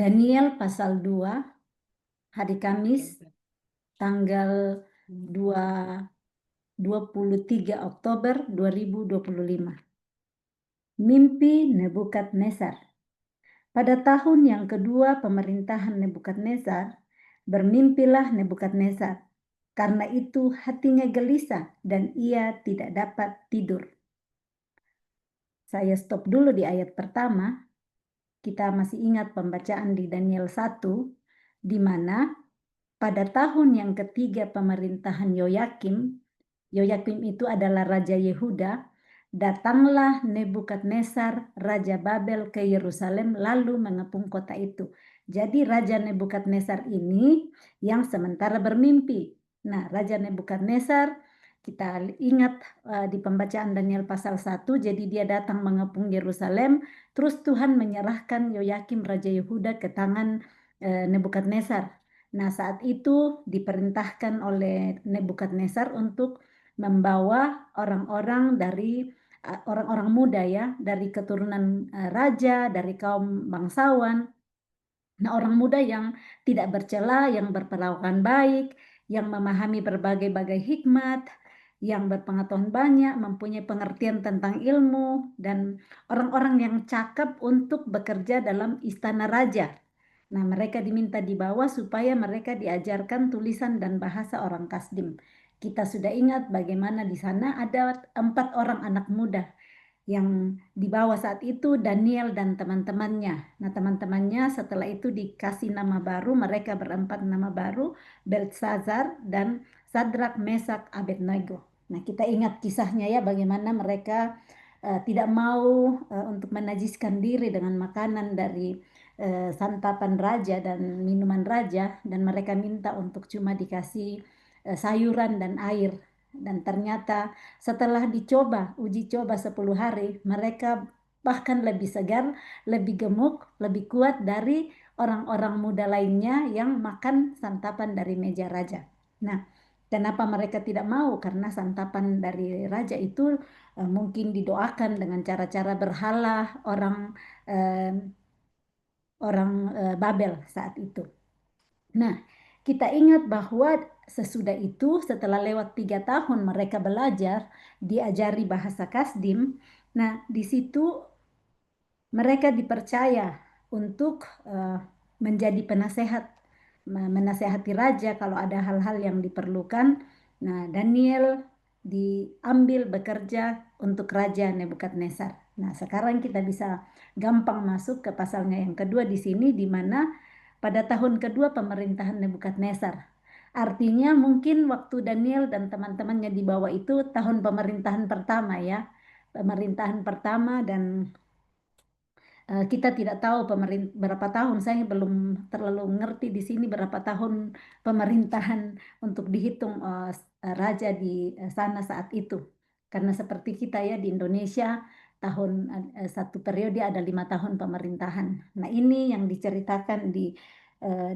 Daniel pasal 2, hari Kamis, tanggal 23 Oktober 2025. Mimpi Nebukadnezar. Pada tahun yang kedua pemerintahan Nebukadnezar, bermimpilah Nebukadnezar. Karena itu hatinya gelisah dan ia tidak dapat tidur. Saya stop dulu di ayat pertama. Kita masih ingat pembacaan di Daniel 1, di mana pada tahun yang ketiga pemerintahan Yoyakim itu adalah Raja Yehuda, datanglah Nebukadnezar, Raja Babel ke Yerusalem lalu mengepung kota itu. Jadi Raja Nebukadnezar ini yang sementara bermimpi. Nah, Raja Nebukadnezar kita ingat di pembacaan Daniel pasal 1, jadi dia datang mengepung Yerusalem, terus Tuhan menyerahkan Yoyakim Raja Yehuda ke tangan Nebukadnezar. Nah, saat itu diperintahkan oleh Nebukadnezar untuk membawa orang-orang orang-orang muda ya, dari keturunan raja, dari kaum bangsawan. Nah, orang muda yang tidak bercela, yang berperawakan baik, yang memahami berbagai-bagai hikmat, yang berpengetahuan banyak, mempunyai pengertian tentang ilmu, dan orang-orang yang cakap untuk bekerja dalam istana raja. Nah, mereka diminta dibawa supaya mereka diajarkan tulisan dan bahasa orang Kasdim. Kita sudah ingat bagaimana di sana ada 4 orang anak muda yang dibawa saat itu Daniel dan teman-temannya. Nah, teman-temannya setelah itu dikasih nama baru, mereka berempat nama baru, Beltsazar dan Sadrak, Mesak, Abednego. Nah, kita ingat kisahnya ya, bagaimana mereka tidak mau untuk menajiskan diri dengan makanan dari santapan raja dan minuman raja, dan mereka minta untuk cuma dikasih sayuran dan air. Dan ternyata setelah uji coba 10 hari, mereka bahkan lebih segar, lebih gemuk, lebih kuat dari orang-orang muda lainnya yang makan santapan dari meja raja. Nah, kenapa mereka tidak mau? Karena santapan dari raja itu mungkin didoakan dengan cara-cara berhala eh, orang Babel saat itu. Nah, kita ingat bahwa sesudah itu, setelah lewat 3 tahun mereka belajar, diajari bahasa Kasdim. Nah, di situ mereka dipercaya untuk menjadi penasehat, menasehati raja kalau ada hal-hal yang diperlukan. Nah, Daniel diambil bekerja untuk Raja Nebukadnezar. Nah, sekarang kita bisa gampang masuk ke pasalnya yang kedua di sini, di mana pada tahun kedua pemerintahan Nebukadnezar. Artinya mungkin waktu Daniel dan teman-temannya dibawa itu tahun pemerintahan pertama ya. Pemerintahan pertama, dan kita tidak tahu berapa tahun. Saya belum terlalu ngerti di sini berapa tahun pemerintahan untuk dihitung raja di sana saat itu. Karena seperti kita ya di Indonesia, tahun satu periode ada 5 tahun pemerintahan. Nah, ini yang diceritakan di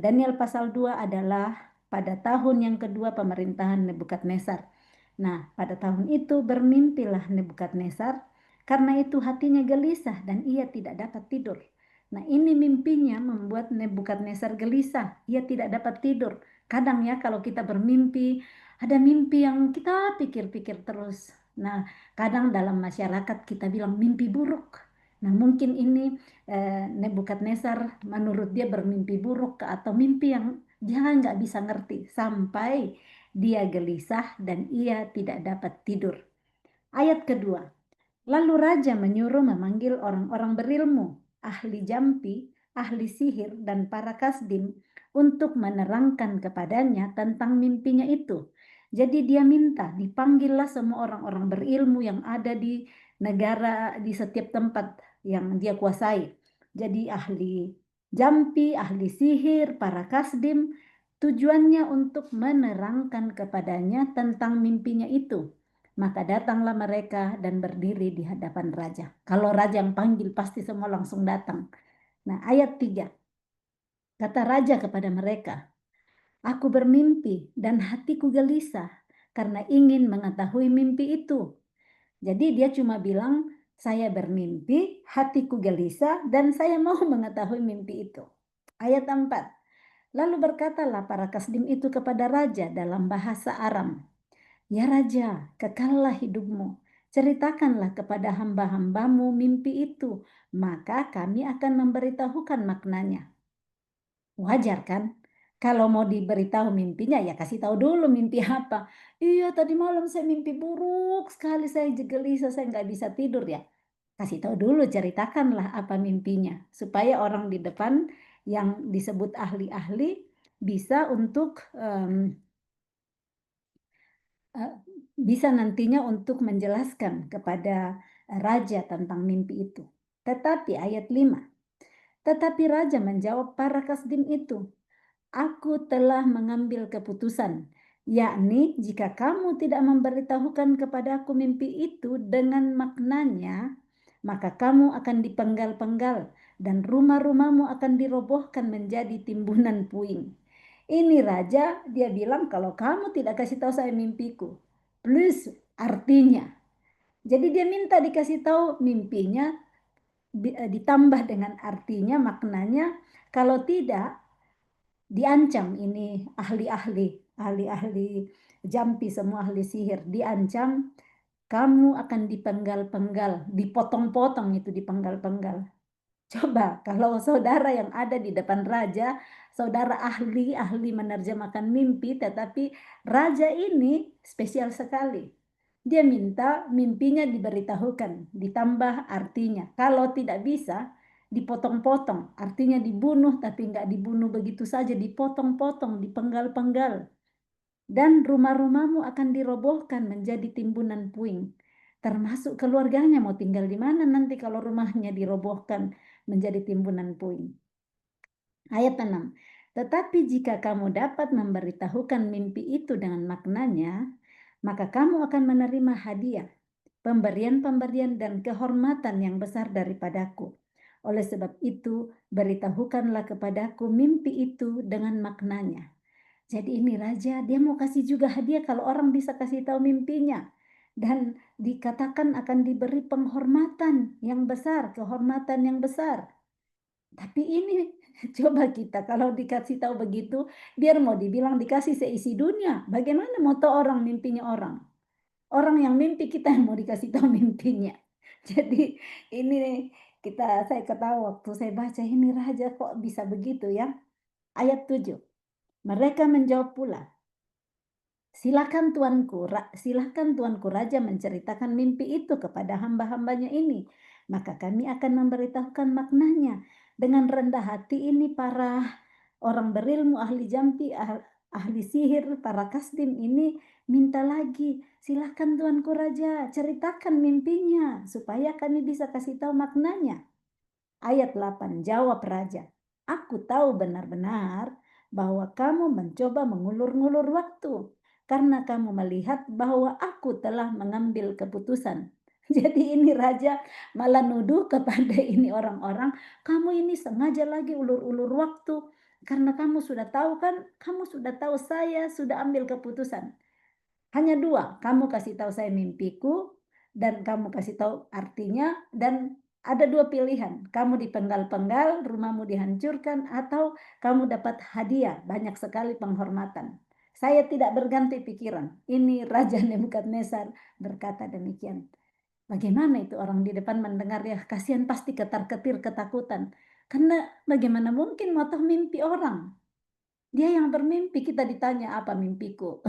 Daniel pasal 2 adalah pada tahun yang kedua pemerintahan Nebukadnezar. Nah, pada tahun itu bermimpilah Nebukadnezar, karena itu hatinya gelisah dan ia tidak dapat tidur. Nah, ini mimpinya membuat Nebukadnezar gelisah. Ia tidak dapat tidur. Kadang ya kalau kita bermimpi, ada mimpi yang kita pikir-pikir terus. Nah, kadang dalam masyarakat kita bilang mimpi buruk. Nah, mungkin ini Nebukadnezar menurut dia bermimpi buruk atau mimpi yang dia nggak bisa ngerti sampai dia gelisah dan ia tidak dapat tidur. Ayat kedua. Lalu raja menyuruh memanggil orang-orang berilmu, ahli jampi, ahli sihir, dan para kasdim untuk menerangkan kepadanya tentang mimpinya itu. Jadi dia minta dipanggillah semua orang-orang berilmu yang ada di negara, di setiap tempat yang dia kuasai. Jadi ahli jampi, ahli sihir, para kasdim, tujuannya untuk menerangkan kepadanya tentang mimpinya itu. Maka datanglah mereka dan berdiri di hadapan raja. Kalau raja yang panggil pasti semua langsung datang. Nah, ayat 3. Kata raja kepada mereka, "Aku bermimpi dan hatiku gelisah karena ingin mengetahui mimpi itu." Jadi dia cuma bilang, saya bermimpi, hatiku gelisah, dan saya mau mengetahui mimpi itu. Ayat 4. Lalu berkatalah para kasdim itu kepada raja dalam bahasa Aram, "Ya raja, kekallah hidupmu. Ceritakanlah kepada hamba-hambamu mimpi itu, maka kami akan memberitahukan maknanya." Wajar kan? Kalau mau diberitahu mimpinya, ya kasih tahu dulu mimpi apa. Iya, tadi malam saya mimpi buruk sekali, saya gelisah, saya nggak bisa tidur ya. Kasih tahu dulu, ceritakanlah apa mimpinya. Supaya orang di depan yang disebut ahli-ahli bisa untuk bisa nantinya untuk menjelaskan kepada raja tentang mimpi itu. Tetapi ayat 5, tetapi raja menjawab para kasdim itu, "Aku telah mengambil keputusan, yakni jika kamu tidak memberitahukan kepadaku mimpi itu dengan maknanya, maka kamu akan dipenggal-penggal dan rumah-rumahmu akan dirobohkan menjadi timbunan puing." Ini raja, dia bilang kalau kamu tidak kasih tahu saya mimpiku, plus artinya. Jadi dia minta dikasih tahu mimpinya, ditambah dengan artinya, maknanya. Kalau tidak, diancam ini ahli-ahli jampi, semua ahli sihir, diancam kamu akan dipenggal-penggal, dipotong-potong, itu dipenggal-penggal. Coba kalau saudara yang ada di depan raja, saudara ahli menerjemahkan mimpi, tetapi raja ini spesial sekali. Dia minta mimpinya diberitahukan, ditambah artinya. Kalau tidak bisa, dipotong-potong. Artinya dibunuh, tapi nggak dibunuh begitu saja, dipotong-potong, dipenggal-penggal. Dan rumah-rumahmu akan dirobohkan menjadi timbunan puing. Termasuk keluarganya mau tinggal di mana nanti kalau rumahnya dirobohkan menjadi timbunan puing. Ayat 6. Tetapi jika kamu dapat memberitahukan mimpi itu dengan maknanya, maka kamu akan menerima hadiah, pemberian-pemberian dan kehormatan yang besar daripadaku. Oleh sebab itu, beritahukanlah kepadaku mimpi itu dengan maknanya. Jadi ini raja, dia mau kasih juga hadiah kalau orang bisa kasih tahu mimpinya. Dan dikatakan akan diberi penghormatan yang besar, kehormatan yang besar. Tapi ini coba kita kalau dikasih tahu begitu, biar mau dibilang dikasih seisi dunia. Bagaimana mau tahu orang mimpinya orang? Orang yang mimpi kita yang mau dikasih tahu mimpinya. Jadi ini saya ketawa waktu saya baca, ini raja kok bisa begitu ya. Ayat 7. Mereka menjawab pula, silakan tuanku raja menceritakan mimpi itu kepada hamba-hambanya ini. Maka kami akan memberitahukan maknanya. Dengan rendah hati ini para orang berilmu, ahli jampi, ahli sihir, para kasdim ini minta lagi. Silakan tuanku raja, ceritakan mimpinya supaya kami bisa kasih tahu maknanya. Ayat 8, jawab raja, "Aku tahu benar-benar bahwa kamu mencoba mengulur-ngulur waktu karena kamu melihat bahwa aku telah mengambil keputusan." Jadi ini raja malah nuduh kepada ini orang-orang, kamu ini sengaja lagi ulur-ulur waktu karena kamu sudah tahu kan, kamu sudah tahu saya sudah ambil keputusan. Hanya dua, kamu kasih tahu saya mimpiku dan kamu kasih tahu artinya, dan ada dua pilihan, kamu dipenggal-penggal, rumahmu dihancurkan, atau kamu dapat hadiah, banyak sekali penghormatan. Saya tidak berganti pikiran. Ini Raja Nebukadnezar berkata demikian. Bagaimana itu orang di depan mendengar, ya kasihan, pasti ketar-ketir ketakutan. Karena bagaimana mungkin mau tahu mimpi orang? Dia yang bermimpi, kita ditanya apa mimpiku.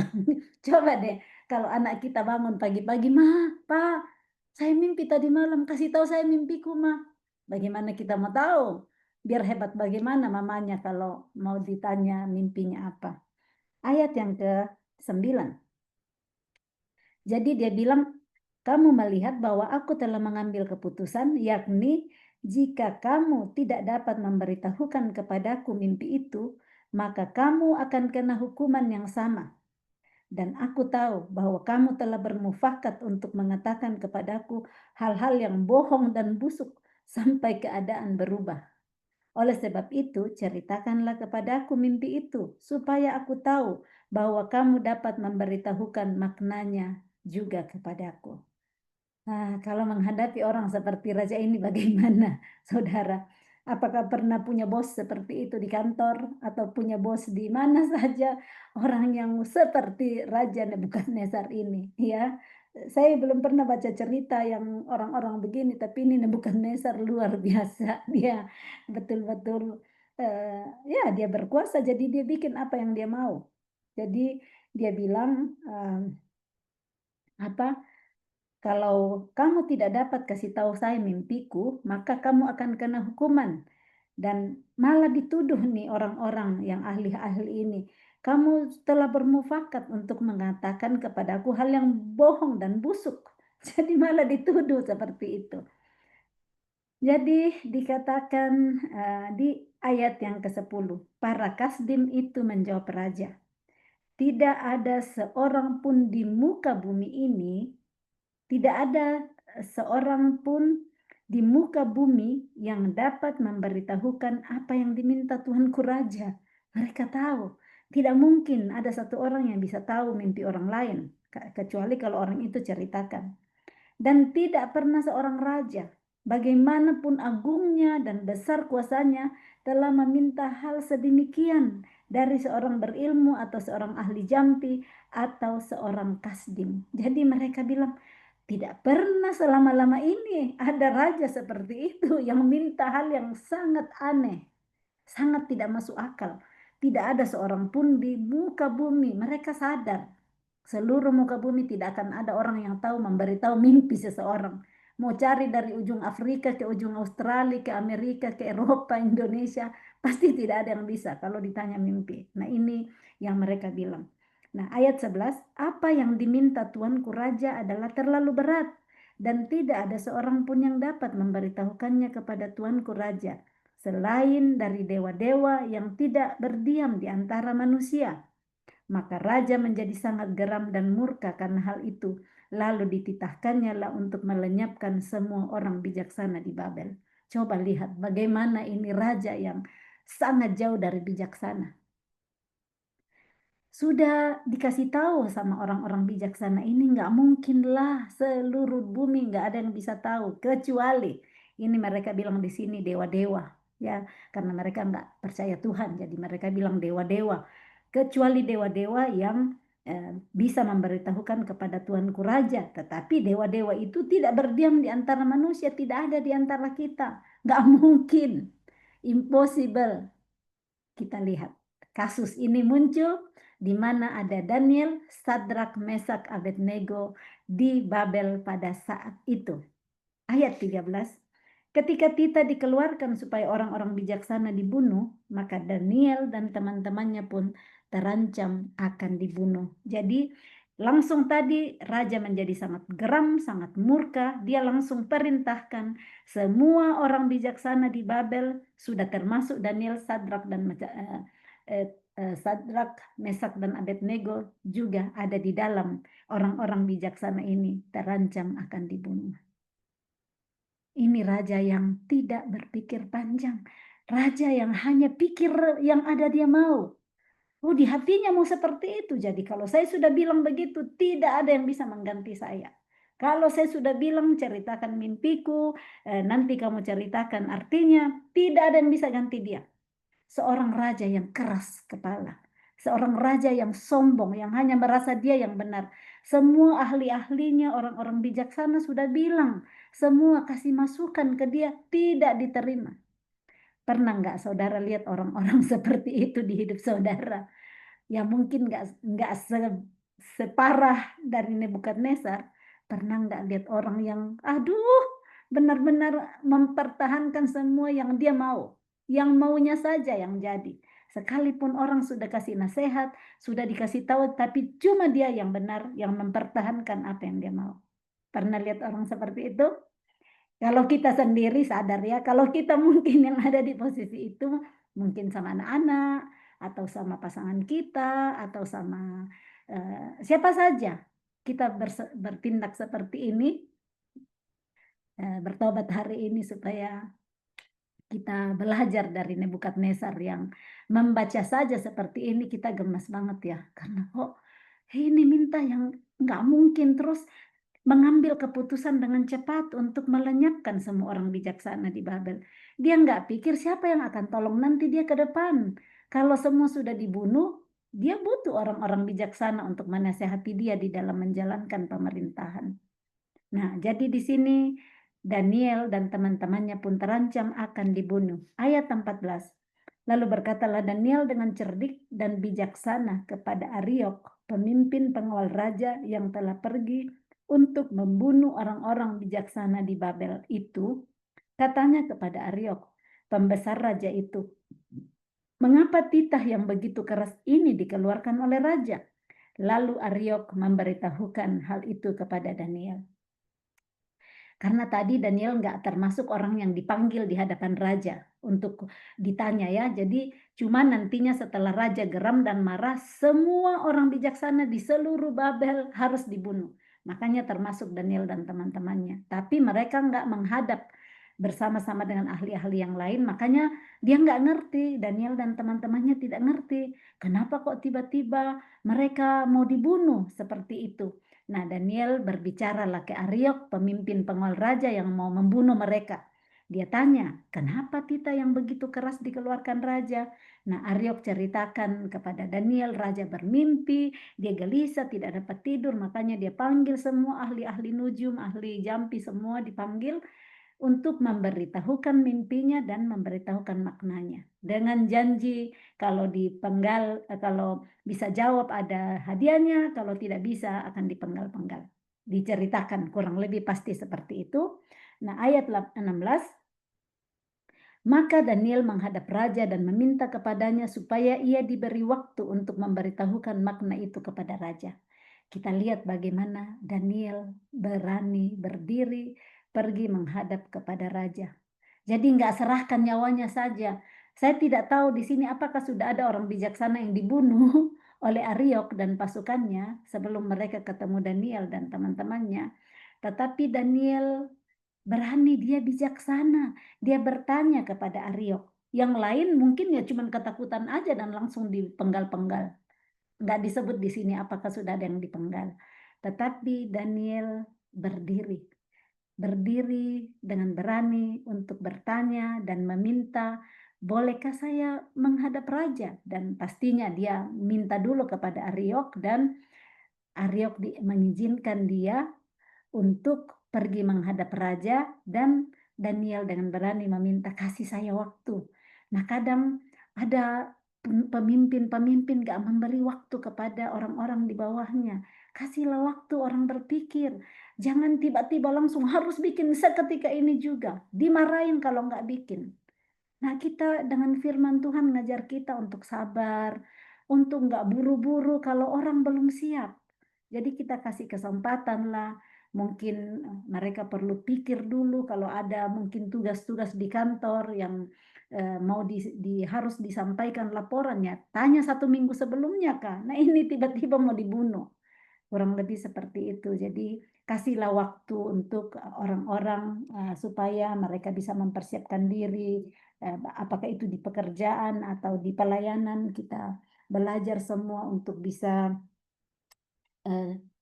Coba deh kalau anak kita bangun pagi-pagi, "Ma, Pa, saya mimpi tadi malam, kasih tahu saya mimpiku, Ma." Bagaimana kita mau tahu? Biar hebat bagaimana mamanya kalau mau ditanya mimpinya apa. Ayat yang ke-9. Jadi dia bilang, "Kamu melihat bahwa aku telah mengambil keputusan, yakni jika kamu tidak dapat memberitahukan kepadaku mimpi itu, maka kamu akan kena hukuman yang sama. Dan aku tahu bahwa kamu telah bermufakat untuk mengatakan kepadaku hal-hal yang bohong dan busuk sampai keadaan berubah. Oleh sebab itu, ceritakanlah kepadaku mimpi itu, supaya aku tahu bahwa kamu dapat memberitahukan maknanya juga kepadaku." Nah, kalau menghadapi orang seperti raja ini bagaimana, saudara? Apakah pernah punya bos seperti itu di kantor atau punya bos di mana saja, orang yang seperti Raja Nebukadnezar ini, ya. Saya belum pernah baca cerita yang orang-orang begini, tapi ini Nebukadnezar luar biasa. Dia betul-betul, ya dia berkuasa, jadi dia bikin apa yang dia mau. Jadi dia bilang, apa, "Kalau kamu tidak dapat kasih tahu saya mimpiku, maka kamu akan kena hukuman." Dan malah dituduh nih orang-orang yang ahli-ahli ini, "Kamu telah bermufakat untuk mengatakan kepadaku hal yang bohong dan busuk." Jadi malah dituduh seperti itu. Jadi dikatakan, di ayat yang ke-10, para kasdim itu menjawab raja, "Tidak ada seorang pun di muka bumi ini, tidak ada seorang pun di muka bumi yang dapat memberitahukan apa yang diminta Tuanku Raja." Mereka tahu, tidak mungkin ada satu orang yang bisa tahu mimpi orang lain, kecuali kalau orang itu ceritakan. Dan tidak pernah seorang raja, bagaimanapun agungnya dan besar kuasanya, telah meminta hal sedemikian dari seorang berilmu atau seorang ahli jampi atau seorang kasdim. Jadi mereka bilang, tidak pernah selama-lama ini ada raja seperti itu yang minta hal yang sangat aneh, sangat tidak masuk akal. Tidak ada seorang pun di muka bumi, mereka sadar seluruh muka bumi tidak akan ada orang yang tahu memberitahu mimpi seseorang. Mau cari dari ujung Afrika ke ujung Australia, ke Amerika, ke Eropa, Indonesia, pasti tidak ada yang bisa kalau ditanya mimpi. Nah ini yang mereka bilang. Nah ayat 11, apa yang diminta Tuanku Raja adalah terlalu berat dan tidak ada seorang pun yang dapat memberitahukannya kepada Tuanku Raja selain dari dewa-dewa yang tidak berdiam di antara manusia. Maka raja menjadi sangat geram dan murka karena hal itu. Lalu dititahkannya lah untuk melenyapkan semua orang bijaksana di Babel. Coba lihat bagaimana ini raja yang sangat jauh dari bijaksana. Sudah dikasih tahu sama orang-orang bijaksana ini, nggak mungkinlah seluruh bumi nggak ada yang bisa tahu, kecuali ini mereka bilang di sini dewa-dewa, ya, karena mereka nggak percaya Tuhan, jadi mereka bilang dewa-dewa, kecuali dewa-dewa yang bisa memberitahukan kepada Tuanku Raja. Tetapi dewa-dewa itu tidak berdiam di antara manusia, tidak ada di antara kita, nggak mungkin, impossible. Kita lihat kasus ini muncul di mana ada Daniel, Sadrak, Mesak, Abednego di Babel pada saat itu. Ayat 13. Ketika Tita dikeluarkan supaya orang-orang bijaksana dibunuh, maka Daniel dan teman-temannya pun terancam akan dibunuh. Jadi langsung tadi raja menjadi sangat geram, sangat murka. Dia langsung perintahkan semua orang bijaksana di Babel, sudah termasuk Daniel, Sadrak, Mesak, dan Abednego juga ada di dalam orang-orang bijaksana ini terancam akan dibunuh. Ini raja yang tidak berpikir panjang. Raja yang hanya pikir yang ada dia mau. Oh, di hatinya mau seperti itu. Jadi kalau saya sudah bilang begitu, tidak ada yang bisa mengganti saya. Kalau saya sudah bilang ceritakan mimpiku, nanti kamu ceritakan artinya, tidak ada yang bisa ganti dia. Seorang raja yang keras kepala. Seorang raja yang sombong, yang hanya merasa dia yang benar. Semua ahli-ahlinya, orang-orang bijaksana sudah bilang, semua kasih masukan ke dia, tidak diterima. Pernah nggak saudara lihat orang-orang seperti itu di hidup saudara? Ya mungkin nggak separah dari Nebukadnezar. Pernah nggak lihat orang yang, aduh, benar-benar mempertahankan semua yang dia mau, yang maunya saja yang jadi. Sekalipun orang sudah kasih nasihat, sudah dikasih tahu, tapi cuma dia yang benar, yang mempertahankan apa yang dia mau. Pernah lihat orang seperti itu? Kalau kita sendiri sadar ya, kalau kita mungkin yang ada di posisi itu, mungkin sama anak-anak, atau sama pasangan kita, atau sama siapa saja, kita bertindak seperti ini, bertobat hari ini supaya kita belajar dari Nebukadnezar yang membaca saja seperti ini kita gemas banget ya, karena kok ini minta yang nggak mungkin terus. mengambil keputusan dengan cepat untuk melenyapkan semua orang bijaksana di Babel. Dia nggak pikir siapa yang akan tolong nanti dia ke depan. Kalau semua sudah dibunuh, dia butuh orang-orang bijaksana untuk menasehati dia di dalam menjalankan pemerintahan. Nah, jadi di sini Daniel dan teman-temannya pun terancam akan dibunuh. Ayat 14. Lalu berkatalah Daniel dengan cerdik dan bijaksana kepada Ariok, pemimpin pengawal raja yang telah pergi untuk membunuh orang-orang bijaksana di Babel itu. Katanya kepada Ariok, pembesar raja itu, mengapa titah yang begitu keras ini dikeluarkan oleh raja? Lalu Ariok memberitahukan hal itu kepada Daniel. Karena tadi Daniel nggak termasuk orang yang dipanggil di hadapan raja untuk ditanya ya. Jadi cuma nantinya setelah raja geram dan marah, semua orang bijaksana di seluruh Babel harus dibunuh. Makanya termasuk Daniel dan teman-temannya. Tapi mereka nggak menghadap bersama-sama dengan ahli-ahli yang lain. Makanya dia nggak ngerti, Daniel dan teman-temannya tidak ngerti. Kenapa kok tiba-tiba mereka mau dibunuh seperti itu. Nah, Daniel berbicaralah ke Ariok, pemimpin pengawal raja yang mau membunuh mereka. Dia tanya, kenapa titah yang begitu keras dikeluarkan raja? Nah, Ariok ceritakan kepada Daniel, raja bermimpi, dia gelisah, tidak dapat tidur, makanya dia panggil semua ahli-ahli nujum, ahli jampi, semua dipanggil untuk memberitahukan mimpinya dan memberitahukan maknanya. Dengan janji kalau kalau bisa jawab ada hadiahnya, kalau tidak bisa akan dipenggal-penggal. Diceritakan kurang lebih pasti seperti itu. Nah, ayat 16, maka Daniel menghadap raja dan meminta kepadanya supaya ia diberi waktu untuk memberitahukan makna itu kepada raja. Kita lihat bagaimana Daniel berani berdiri pergi menghadap kepada raja. Jadi nggak serahkan nyawanya saja. Saya tidak tahu di sini apakah sudah ada orang bijaksana yang dibunuh oleh Ariok dan pasukannya sebelum mereka ketemu Daniel dan teman-temannya. Tetapi Daniel berani, dia bijaksana. Dia bertanya kepada Ariok. Yang lain mungkin ya cuma ketakutan aja dan langsung dipenggal-penggal. Nggak disebut di sini apakah sudah ada yang dipenggal. Tetapi Daniel berdiri dengan berani untuk bertanya dan meminta, bolehkah saya menghadap raja? Dan pastinya dia minta dulu kepada Ariok dan Ariok mengizinkan dia untuk pergi menghadap raja dan Daniel dengan berani meminta kasih saya waktu. Nah, kadang ada pemimpin-pemimpin gak memberi waktu kepada orang-orang di bawahnya. Kasihlah waktu orang berpikir. Jangan tiba-tiba langsung harus bikin seketika ini juga. Dimarahin kalau nggak bikin. Nah, kita dengan firman Tuhan ngajar kita untuk sabar, untuk nggak buru-buru kalau orang belum siap. Jadi kita kasih kesempatan lah. Mungkin mereka perlu pikir dulu kalau ada mungkin tugas-tugas di kantor yang mau harus disampaikan laporannya. Tanya 1 minggu sebelumnya Kak. Nah ini tiba-tiba mau dibunuh. Kurang lebih seperti itu. Jadi kasihlah waktu untuk orang-orang supaya mereka bisa mempersiapkan diri, apakah itu di pekerjaan atau di pelayanan, kita belajar semua untuk bisa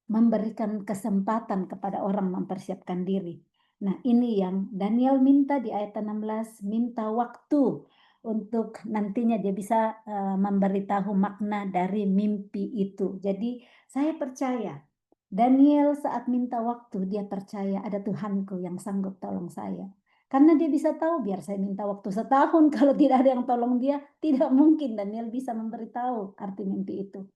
memberikan kesempatan kepada orang mempersiapkan diri. Nah, ini yang Daniel minta di ayat 16, minta waktu untuk nantinya dia bisa memberitahu makna dari mimpi itu. Jadi saya percaya Daniel saat minta waktu, dia percaya ada Tuhanku yang sanggup tolong saya. Karena dia bisa tahu, biar saya minta waktu setahun, kalau tidak ada yang tolong dia, tidak mungkin Daniel bisa memberitahu arti mimpi itu.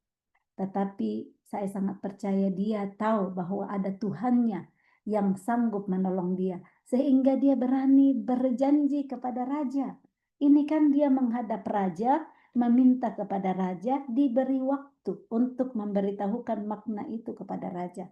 Tetapi saya sangat percaya dia tahu bahwa ada Tuhannya yang sanggup menolong dia. Sehingga dia berani berjanji kepada raja. Ini kan dia menghadap raja, meminta kepada raja, diberi waktu untuk memberitahukan makna itu kepada raja.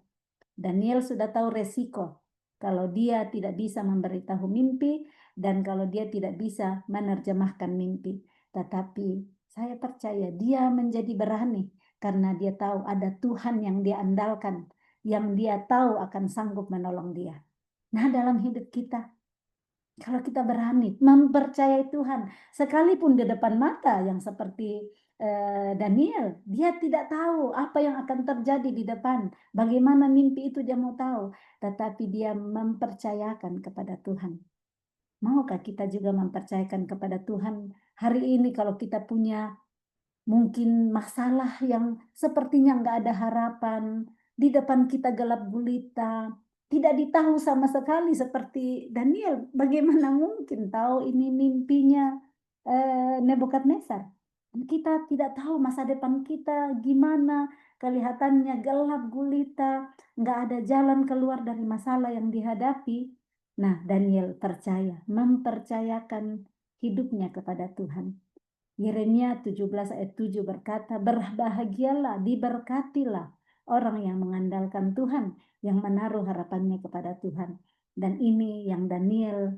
Daniel sudah tahu resiko kalau dia tidak bisa memberitahu mimpi dan kalau dia tidak bisa menerjemahkan mimpi. Tetapi saya percaya dia menjadi berani karena dia tahu ada Tuhan yang dia andalkan, yang dia tahu akan sanggup menolong dia. Nah, dalam hidup kita, kalau kita berani mempercayai Tuhan, sekalipun di depan mata yang seperti Daniel. Dia tidak tahu apa yang akan terjadi di depan. Bagaimana mimpi itu dia mau tahu. Tetapi dia mempercayakan kepada Tuhan. Maukah kita juga mempercayakan kepada Tuhan hari ini kalau kita punya mungkin masalah yang sepertinya nggak ada harapan, di depan kita gelap gulita, tidak ditahu sama sekali seperti Daniel. Bagaimana mungkin tahu ini mimpinya Nebukadnezar? Kita tidak tahu masa depan kita gimana, kelihatannya gelap gulita, nggak ada jalan keluar dari masalah yang dihadapi. Nah, Daniel percaya, mempercayakan hidupnya kepada Tuhan. Yeremia 17 ayat 7 berkata, berbahagialah, diberkatilah orang yang mengandalkan Tuhan, yang menaruh harapannya kepada Tuhan. Dan ini yang Daniel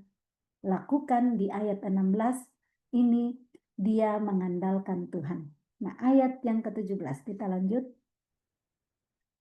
lakukan di ayat 16, ini dia mengandalkan Tuhan. Nah, ayat yang ke-17 kita lanjut.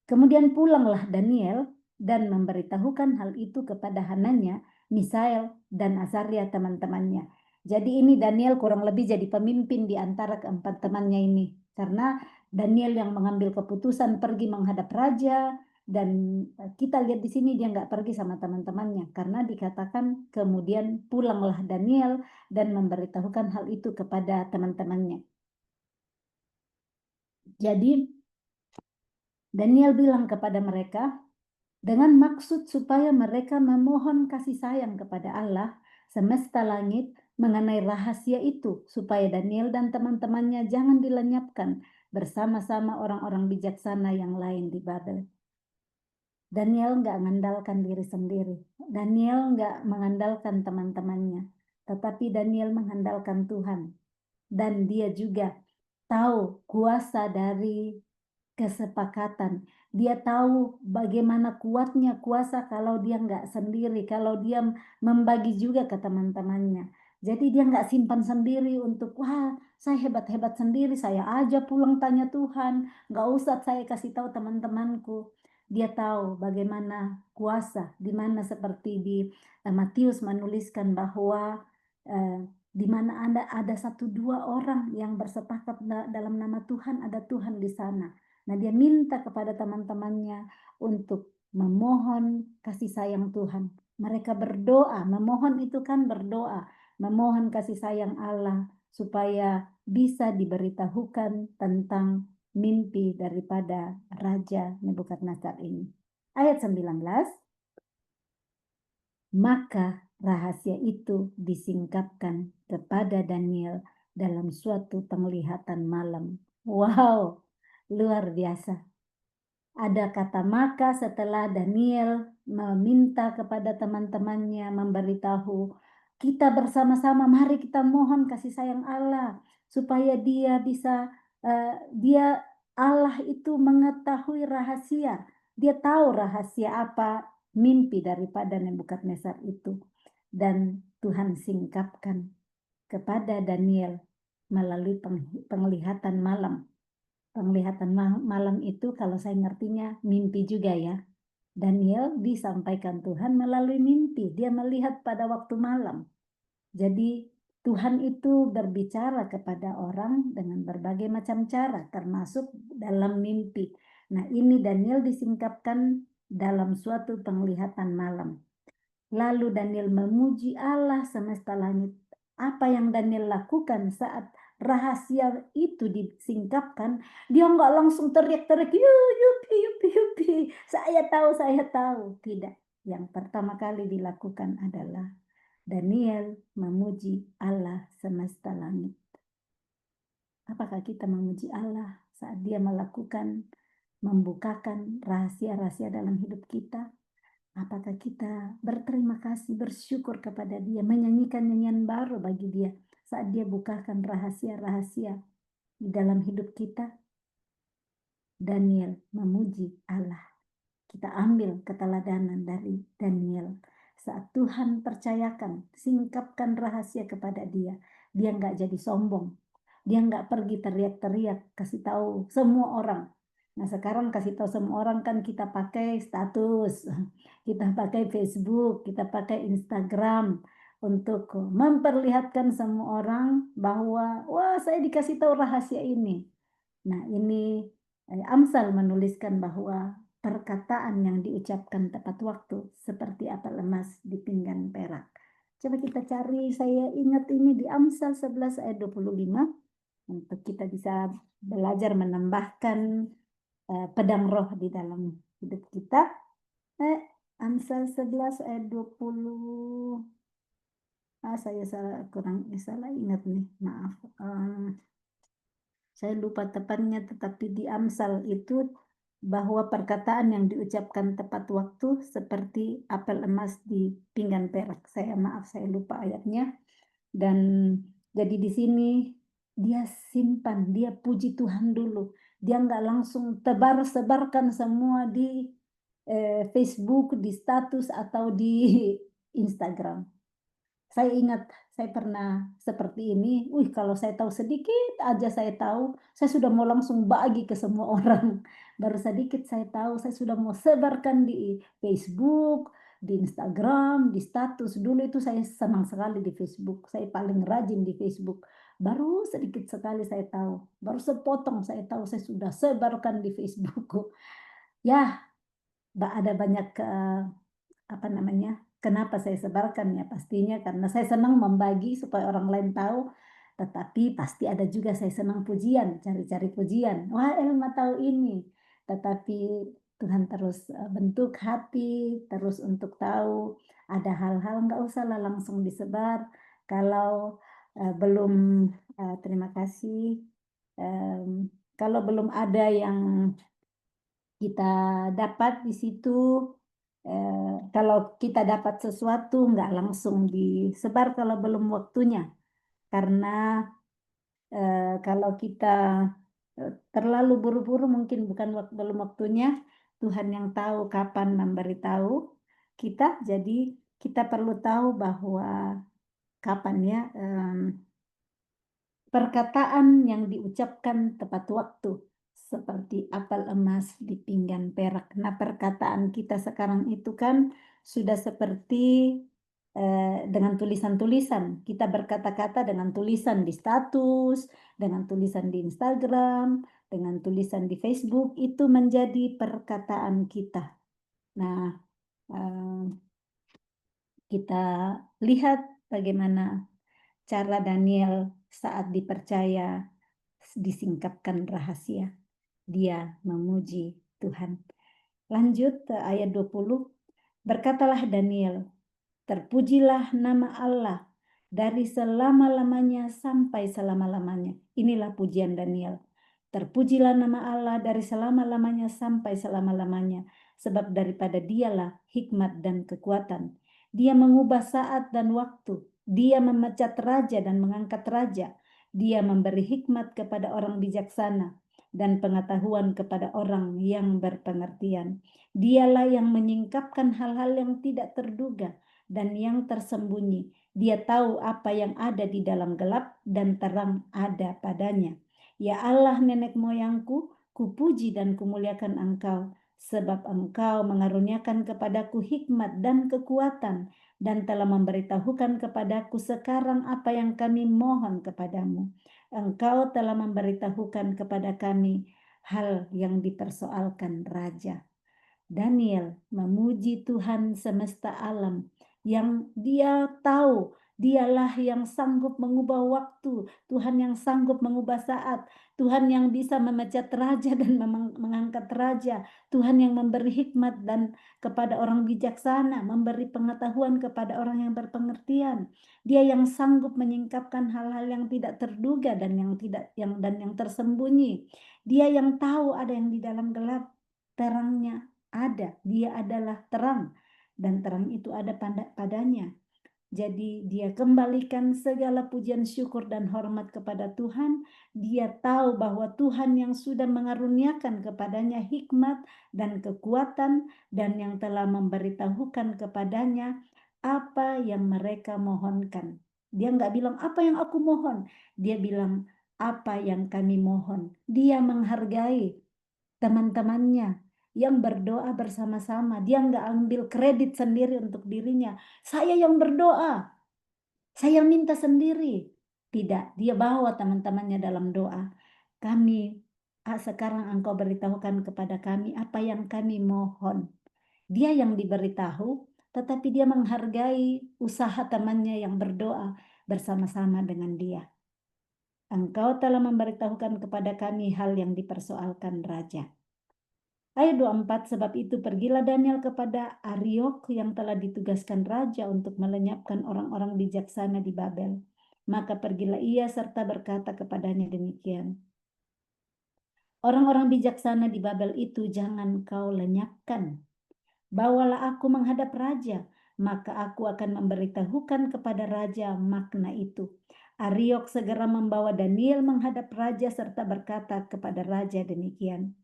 Kemudian pulanglah Daniel dan memberitahukan hal itu kepada Hananya, Misael, dan Azaria teman-temannya. Jadi ini Daniel kurang lebih jadi pemimpin di antara keempat temannya ini. Karena Daniel yang mengambil keputusan pergi menghadap raja, dan kita lihat di sini dia nggak pergi sama teman-temannya. Karena dikatakan kemudian pulanglah Daniel dan memberitahukan hal itu kepada teman-temannya. Jadi Daniel bilang kepada mereka, dengan maksud supaya mereka memohon kasih sayang kepada Allah semesta langit mengenai rahasia itu, supaya Daniel dan teman-temannya jangan dilenyapkan bersama-sama orang-orang bijaksana yang lain di Babel. Daniel nggak mengandalkan diri sendiri. Daniel nggak mengandalkan teman-temannya, tetapi Daniel mengandalkan Tuhan. Dan dia juga tahu kuasa dari kesepakatan. Dia tahu bagaimana kuatnya kuasa kalau dia nggak sendiri, kalau dia membagi juga ke teman-temannya. Jadi dia nggak simpan sendiri untuk, wah saya hebat-hebat sendiri, saya aja pulang tanya Tuhan, nggak usah saya kasih tahu teman-temanku. Dia tahu bagaimana kuasa, di mana seperti di Matius menuliskan bahwa di mana ada satu dua orang yang bersepakat dalam nama Tuhan, ada Tuhan di sana. Nah, dia minta kepada teman-temannya untuk memohon kasih sayang Tuhan. Mereka berdoa, memohon itu kan berdoa, memohon kasih sayang Allah supaya bisa diberitahukan tentang mimpi daripada Raja Nebukadnezar ini. Ayat 19, maka rahasia itu disingkapkan kepada Daniel dalam suatu penglihatan malam. Wow, luar biasa. Ada kata maka setelah Daniel meminta kepada teman-temannya, memberitahu, kita bersama-sama mari kita mohon kasih sayang Allah supaya dia bisa, Allah itu mengetahui rahasia. Dia tahu rahasia apa mimpi daripada Nebukadnezar itu. Dan Tuhan singkapkan kepada Daniel melalui penglihatan malam. Penglihatan malam itu kalau saya ngertinya mimpi juga ya. Daniel disampaikan Tuhan melalui mimpi. Dia melihat pada waktu malam. Jadi Tuhan itu berbicara kepada orang dengan berbagai macam cara, termasuk dalam mimpi. Nah, ini Daniel disingkapkan dalam suatu penglihatan malam. Lalu Daniel memuji Allah semesta langit. Apa yang Daniel lakukan saat rahasia itu disingkapkan, dia nggak langsung teriak-teriak, yupi, yupi, yupi, saya tahu. Tidak. Yang pertama kali dilakukan adalah Daniel memuji Allah semesta langit. Apakah kita memuji Allah saat dia melakukan, membukakan rahasia-rahasia dalam hidup kita? Apakah kita berterima kasih, bersyukur kepada dia, menyanyikan nyanyian baru bagi dia saat dia bukakan rahasia-rahasia di dalam hidup kita? Daniel memuji Allah. Kita ambil keteladanan dari Daniel. Saat Tuhan percayakan, singkapkan rahasia kepada dia, dia nggak jadi sombong. Dia nggak pergi teriak-teriak, kasih tahu semua orang. Nah, sekarang kasih tahu semua orang kan kita pakai status, kita pakai Facebook, kita pakai Instagram untuk memperlihatkan semua orang bahwa, wah saya dikasih tahu rahasia ini. Nah ini Amsal menuliskan bahwa perkataan yang diucapkan tepat waktu seperti apel emas di pinggan perak. Coba kita cari, saya ingat ini di Amsal 11 ayat 25 untuk kita bisa belajar menambahkan pedang roh di dalam hidup kita. Amsal 11 ayat 20. Saya salah ingat nih, maaf. Saya lupa tepatnya, tetapi di Amsal itu bahwa perkataan yang diucapkan tepat waktu seperti apel emas di pinggan perak. Saya lupa ayatnya. Dan jadi di sini dia simpan, dia puji Tuhan dulu. Dia nggak langsung sebarkan semua di Facebook, di status atau di Instagram. Saya ingat saya pernah seperti ini, kalau saya tahu sedikit aja saya tahu, saya sudah mau langsung bagi ke semua orang. Baru sedikit saya tahu, saya sudah mau sebarkan di Facebook, di Instagram, di status. Dulu itu saya senang sekali di Facebook, saya paling rajin di Facebook. Baru sedikit sekali saya tahu, baru sepotong saya tahu, saya sudah sebarkan di Facebook. Ya, ada banyak apa namanya, kenapa saya sebarkan ya, pastinya karena saya senang membagi supaya orang lain tahu, tetapi pasti ada juga saya senang pujian, cari-cari pujian. Wah, Elma tahu ini. Tetapi Tuhan terus bentuk hati, terus untuk tahu ada hal-hal nggak usahlah langsung disebar. Kalau belum terima kasih. Kalau belum ada yang kita dapat di situ, kalau kita dapat sesuatu nggak langsung disebar kalau belum waktunya. Karena kalau kita terlalu buru-buru mungkin belum waktunya, Tuhan yang tahu kapan memberitahu kita, jadi kita perlu tahu bahwa kapan ya perkataan yang diucapkan tepat waktu seperti apel emas di pinggan perak. Nah, perkataan kita sekarang itu kan sudah seperti dengan tulisan-tulisan. Kita berkata-kata dengan tulisan di status, dengan tulisan di Instagram, dengan tulisan di Facebook, itu menjadi perkataan kita. Nah, kita lihat bagaimana cara Daniel saat dipercaya disingkapkan rahasia. Dia memuji Tuhan. Lanjut ayat 20. Berkatalah Daniel, terpujilah nama Allah dari selama-lamanya sampai selama-lamanya. Inilah pujian Daniel. Terpujilah nama Allah dari selama-lamanya sampai selama-lamanya. Sebab daripada dialah hikmat dan kekuatan. Dia mengubah saat dan waktu. Dia memecat raja dan mengangkat raja. Dia memberi hikmat kepada orang bijaksana dan pengetahuan kepada orang yang berpengertian. Dialah yang menyingkapkan hal-hal yang tidak terduga dan yang tersembunyi. Dia tahu apa yang ada di dalam gelap dan terang ada padanya. Ya Allah nenek moyangku, kupuji dan kumuliakan Engkau, sebab Engkau mengaruniakan kepadaku hikmat dan kekuatan, dan telah memberitahukan kepadaku sekarang apa yang kami mohon kepadamu. Engkau telah memberitahukan kepada kami hal yang dipersoalkan Raja. Daniel memuji Tuhan semesta alam yang dia tahu dialah yang sanggup mengubah waktu, Tuhan yang sanggup mengubah saat, Tuhan yang bisa memecat raja dan mengangkat raja, Tuhan yang memberi hikmat dan kepada orang bijaksana, memberi pengetahuan kepada orang yang berpengertian. Dia yang sanggup menyingkapkan hal-hal yang tidak terduga dan yang tersembunyi. Dia yang tahu ada yang di dalam gelap, terangnya ada, dia adalah terang dan terang itu ada padanya. Jadi dia kembalikan segala pujian syukur dan hormat kepada Tuhan. Dia tahu bahwa Tuhan yang sudah mengaruniakan kepadanya hikmat dan kekuatan dan yang telah memberitahukan kepadanya apa yang mereka mohonkan. Dia nggak bilang apa yang aku mohon. Dia bilang apa yang kami mohon. Dia menghargai teman-temannya yang berdoa bersama-sama. Dia nggak ambil kredit sendiri untuk dirinya. Saya yang berdoa. Saya minta sendiri. Tidak, dia bawa teman-temannya dalam doa. Kami, sekarang engkau beritahukan kepada kami apa yang kami mohon. Dia yang diberitahu, tetapi dia menghargai usaha temannya yang berdoa bersama-sama dengan dia. Engkau telah memberitahukan kepada kami hal yang dipersoalkan raja. Ayat 24, sebab itu pergilah Daniel kepada Ariok yang telah ditugaskan raja untuk melenyapkan orang-orang bijaksana di Babel. Maka pergilah ia serta berkata kepadanya demikian. Orang-orang bijaksana di Babel itu jangan kau lenyapkan. Bawalah aku menghadap raja, maka aku akan memberitahukan kepada raja makna itu. Ariok segera membawa Daniel menghadap raja serta berkata kepada raja demikian.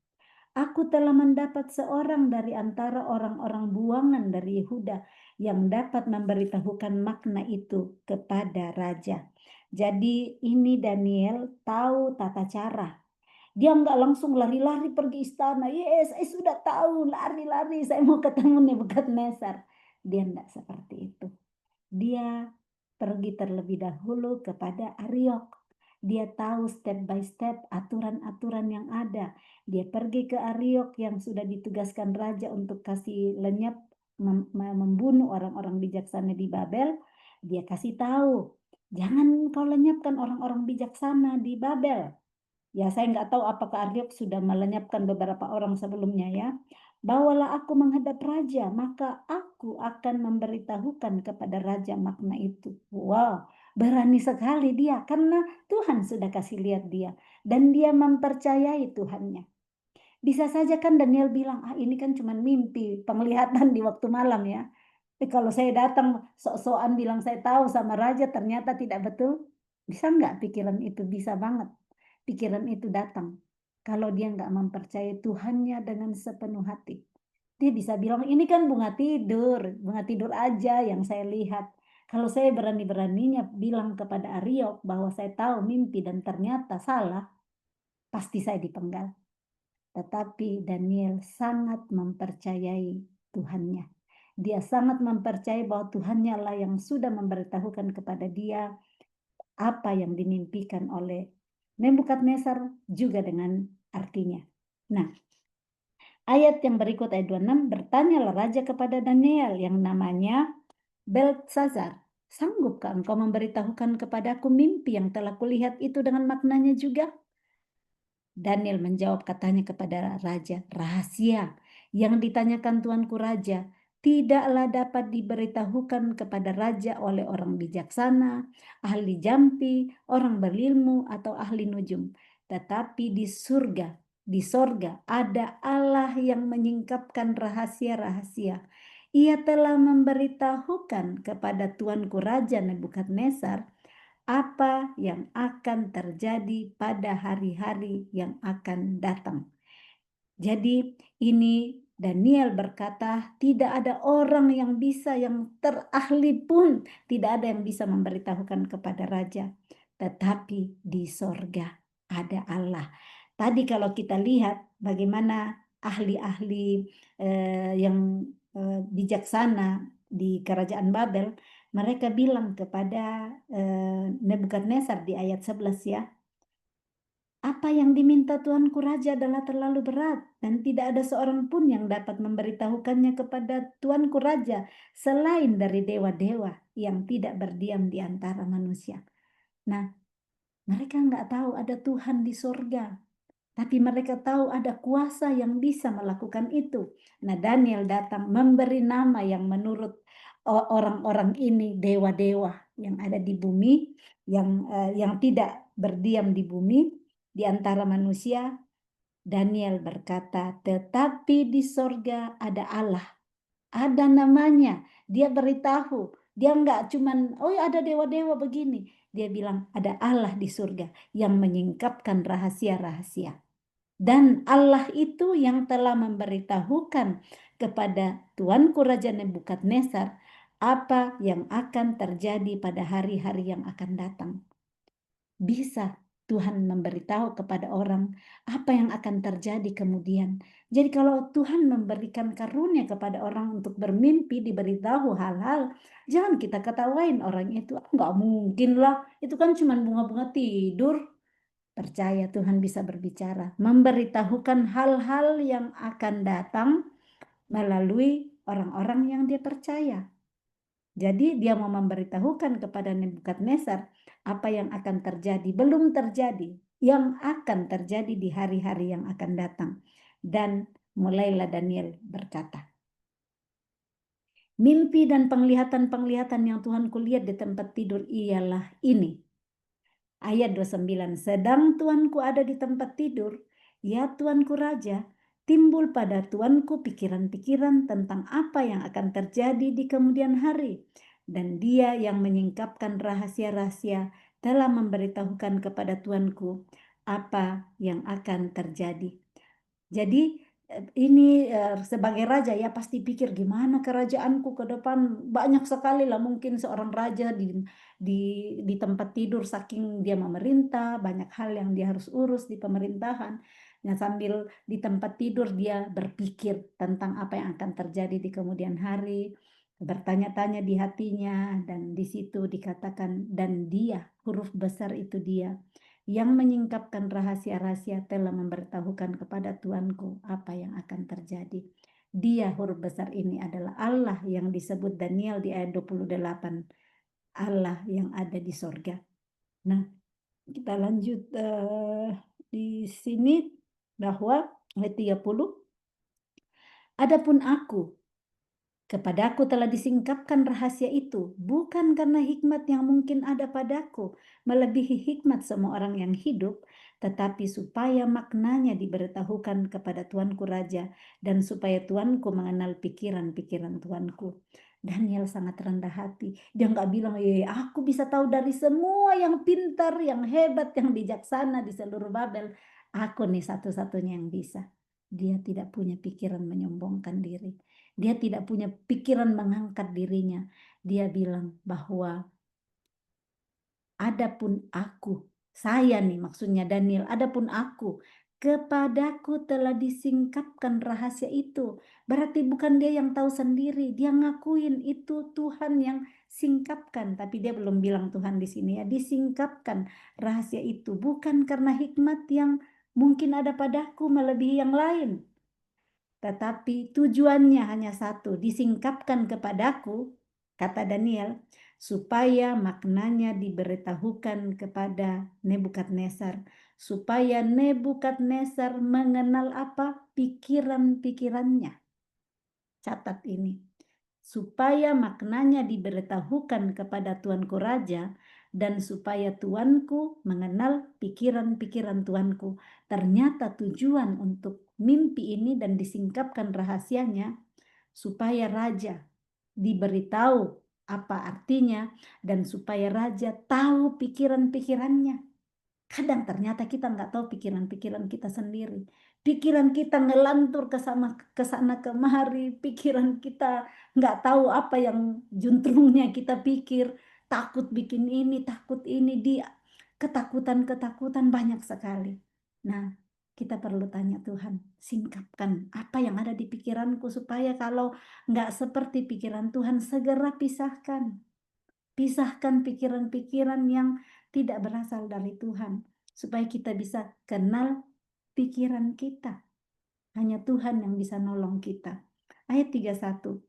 Aku telah mendapat seorang dari antara orang-orang buangan dari Yehuda yang dapat memberitahukan makna itu kepada raja. Jadi ini Daniel tahu tata cara. Dia nggak langsung lari-lari pergi istana. Yes, saya sudah tahu, lari-lari, saya mau ketemu Nebukadnezar. Dia enggak seperti itu. Dia pergi terlebih dahulu kepada Ariok. Dia tahu step by step aturan-aturan yang ada. Dia pergi ke Ariok yang sudah ditugaskan raja untuk kasih lenyap membunuh orang-orang bijaksana di Babel. Dia kasih tahu, jangan kau lenyapkan orang-orang bijaksana di Babel. Ya, saya nggak tahu apakah Ardiok sudah melenyapkan beberapa orang sebelumnya ya. Bawalah aku menghadap raja, maka aku akan memberitahukan kepada raja makna itu. Wow, berani sekali dia karena Tuhan sudah kasih lihat dia. Dan dia mempercayai Tuhannya. Bisa saja kan Daniel bilang, ini kan cuma mimpi, penglihatan di waktu malam ya. Kalau saya datang sok-sokan bilang saya tahu sama raja ternyata tidak betul. Bisa nggak pikiran itu? Bisa banget. Pikiran itu datang. Kalau dia nggak mempercayai Tuhannya dengan sepenuh hati. Dia bisa bilang, ini kan bunga tidur aja yang saya lihat. Kalau saya berani-beraninya bilang kepada Ariok bahwa saya tahu mimpi dan ternyata salah, pasti saya dipenggal. Tetapi Daniel sangat mempercayai Tuhannya. Dia sangat mempercayai bahwa Tuhannya lah yang sudah memberitahukan kepada dia apa yang dimimpikan oleh Nebukadnezar juga dengan artinya. Nah, ayat yang berikut ayat 26, bertanyalah raja kepada Daniel yang namanya Beltsazar, sanggupkah engkau memberitahukan kepadaku mimpi yang telah kulihat itu dengan maknanya juga? Daniel menjawab katanya kepada raja, rahasia yang ditanyakan tuanku raja tidaklah dapat diberitahukan kepada raja oleh orang bijaksana, ahli jampi, orang berilmu, atau ahli nujum. Tetapi di sorga ada Allah yang menyingkapkan rahasia-rahasia. Ia telah memberitahukan kepada tuanku Raja Nebukadnezar apa yang akan terjadi pada hari-hari yang akan datang. Jadi ini Daniel berkata, tidak ada orang yang bisa, yang terahli pun tidak ada yang bisa memberitahukan kepada raja. Tetapi di sorga ada Allah. Tadi kalau kita lihat bagaimana ahli-ahli yang bijaksana di kerajaan Babel, mereka bilang kepada Nebukadnezar di ayat 11 ya, apa yang diminta Tuanku Raja adalah terlalu berat dan tidak ada seorang pun yang dapat memberitahukannya kepada Tuanku Raja selain dari dewa-dewa yang tidak berdiam di antara manusia. Nah, mereka nggak tahu ada Tuhan di sorga, tapi mereka tahu ada kuasa yang bisa melakukan itu. Nah, Daniel datang memberi nama yang menurut orang-orang ini dewa-dewa yang ada di bumi, yang tidak berdiam di bumi di antara manusia. Daniel berkata, tetapi di sorga ada Allah, ada namanya. Dia beritahu, dia nggak cuman, oh ya ada dewa-dewa begini. Dia bilang ada Allah di surga yang menyingkapkan rahasia-rahasia. Dan Allah itu yang telah memberitahukan kepada Tuanku Raja Nebukadnezar apa yang akan terjadi pada hari-hari yang akan datang. Bisa Tuhan memberitahu kepada orang apa yang akan terjadi kemudian. Jadi kalau Tuhan memberikan karunia kepada orang untuk bermimpi, diberitahu hal-hal, jangan kita ketawain orang itu. Nggak mungkin lah, itu kan cuma bunga-bunga tidur. Percaya Tuhan bisa berbicara, memberitahukan hal-hal yang akan datang melalui orang-orang yang dia percaya. Jadi dia mau memberitahukan kepada Nebukadnezar apa yang akan terjadi, belum terjadi, yang akan terjadi di hari-hari yang akan datang. Dan mulailah Daniel berkata, mimpi dan penglihatan-penglihatan yang Tuhan kulihat di tempat tidur ialah ini. Ayat 29, sedang tuanku ada di tempat tidur, ya tuanku raja, timbul pada tuanku pikiran-pikiran tentang apa yang akan terjadi di kemudian hari. Dan dia yang menyingkapkan rahasia-rahasia telah memberitahukan kepada tuanku apa yang akan terjadi. Jadi ini sebagai raja ya pasti pikir gimana kerajaanku ke depan, banyak sekali lah mungkin seorang raja di tempat tidur saking dia memerintah, banyak hal yang dia harus urus di pemerintahan. Nah, sambil di tempat tidur dia berpikir tentang apa yang akan terjadi di kemudian hari, bertanya-tanya di hatinya, dan di situ dikatakan dan dia, huruf besar itu dia yang menyingkapkan rahasia-rahasia telah memberitahukan kepada tuanku apa yang akan terjadi. Dia, huruf besar ini adalah Allah yang disebut Daniel di ayat 28. Allah yang ada di sorga. Nah, kita lanjut di sini bahwa ayat 30. Adapun aku, kepadaku telah disingkapkan rahasia itu, bukan karena hikmat yang mungkin ada padaku, melebihi hikmat semua orang yang hidup, tetapi supaya maknanya diberitahukan kepada tuanku raja, dan supaya tuanku mengenal pikiran-pikiran tuanku. Daniel sangat rendah hati. Dia nggak bilang, aku bisa tahu dari semua yang pintar, yang hebat, yang bijaksana di seluruh Babel. Aku nih satu-satunya yang bisa. Dia tidak punya pikiran menyombongkan diri. Dia tidak punya pikiran mengangkat dirinya. Dia bilang bahwa adapun aku, saya nih maksudnya Daniel, adapun aku, kepadaku telah disingkapkan rahasia itu. Berarti bukan dia yang tahu sendiri, dia ngakuin itu Tuhan yang singkapkan, tapi dia belum bilang Tuhan di sini ya, disingkapkan rahasia itu bukan karena hikmat yang mungkin ada padaku melebihi yang lain. Tetapi tujuannya hanya satu, disingkapkan kepadaku, kata Daniel, supaya maknanya diberitahukan kepada Nebukadnezar, supaya Nebukadnezar mengenal apa pikiran-pikirannya. Catat ini, supaya maknanya diberitahukan kepada tuanku raja, dan supaya tuanku mengenal pikiran-pikiran tuanku. Ternyata tujuan untuk mimpi ini dan disingkapkan rahasianya supaya raja diberitahu apa artinya dan supaya raja tahu pikiran-pikirannya. Kadang ternyata kita nggak tahu pikiran-pikiran kita sendiri. Pikiran kita ngelantur ke sana kemari. Pikiran kita nggak tahu apa yang juntrungnya kita pikir. Takut bikin ini, takut ini, dia ketakutan-ketakutan banyak sekali. Nah, kita perlu tanya Tuhan, singkapkan apa yang ada di pikiranku supaya kalau nggak seperti pikiran Tuhan segera pisahkan. Pisahkan pikiran-pikiran yang tidak berasal dari Tuhan. Supaya kita bisa kenal pikiran kita. Hanya Tuhan yang bisa nolong kita. Ayat 31.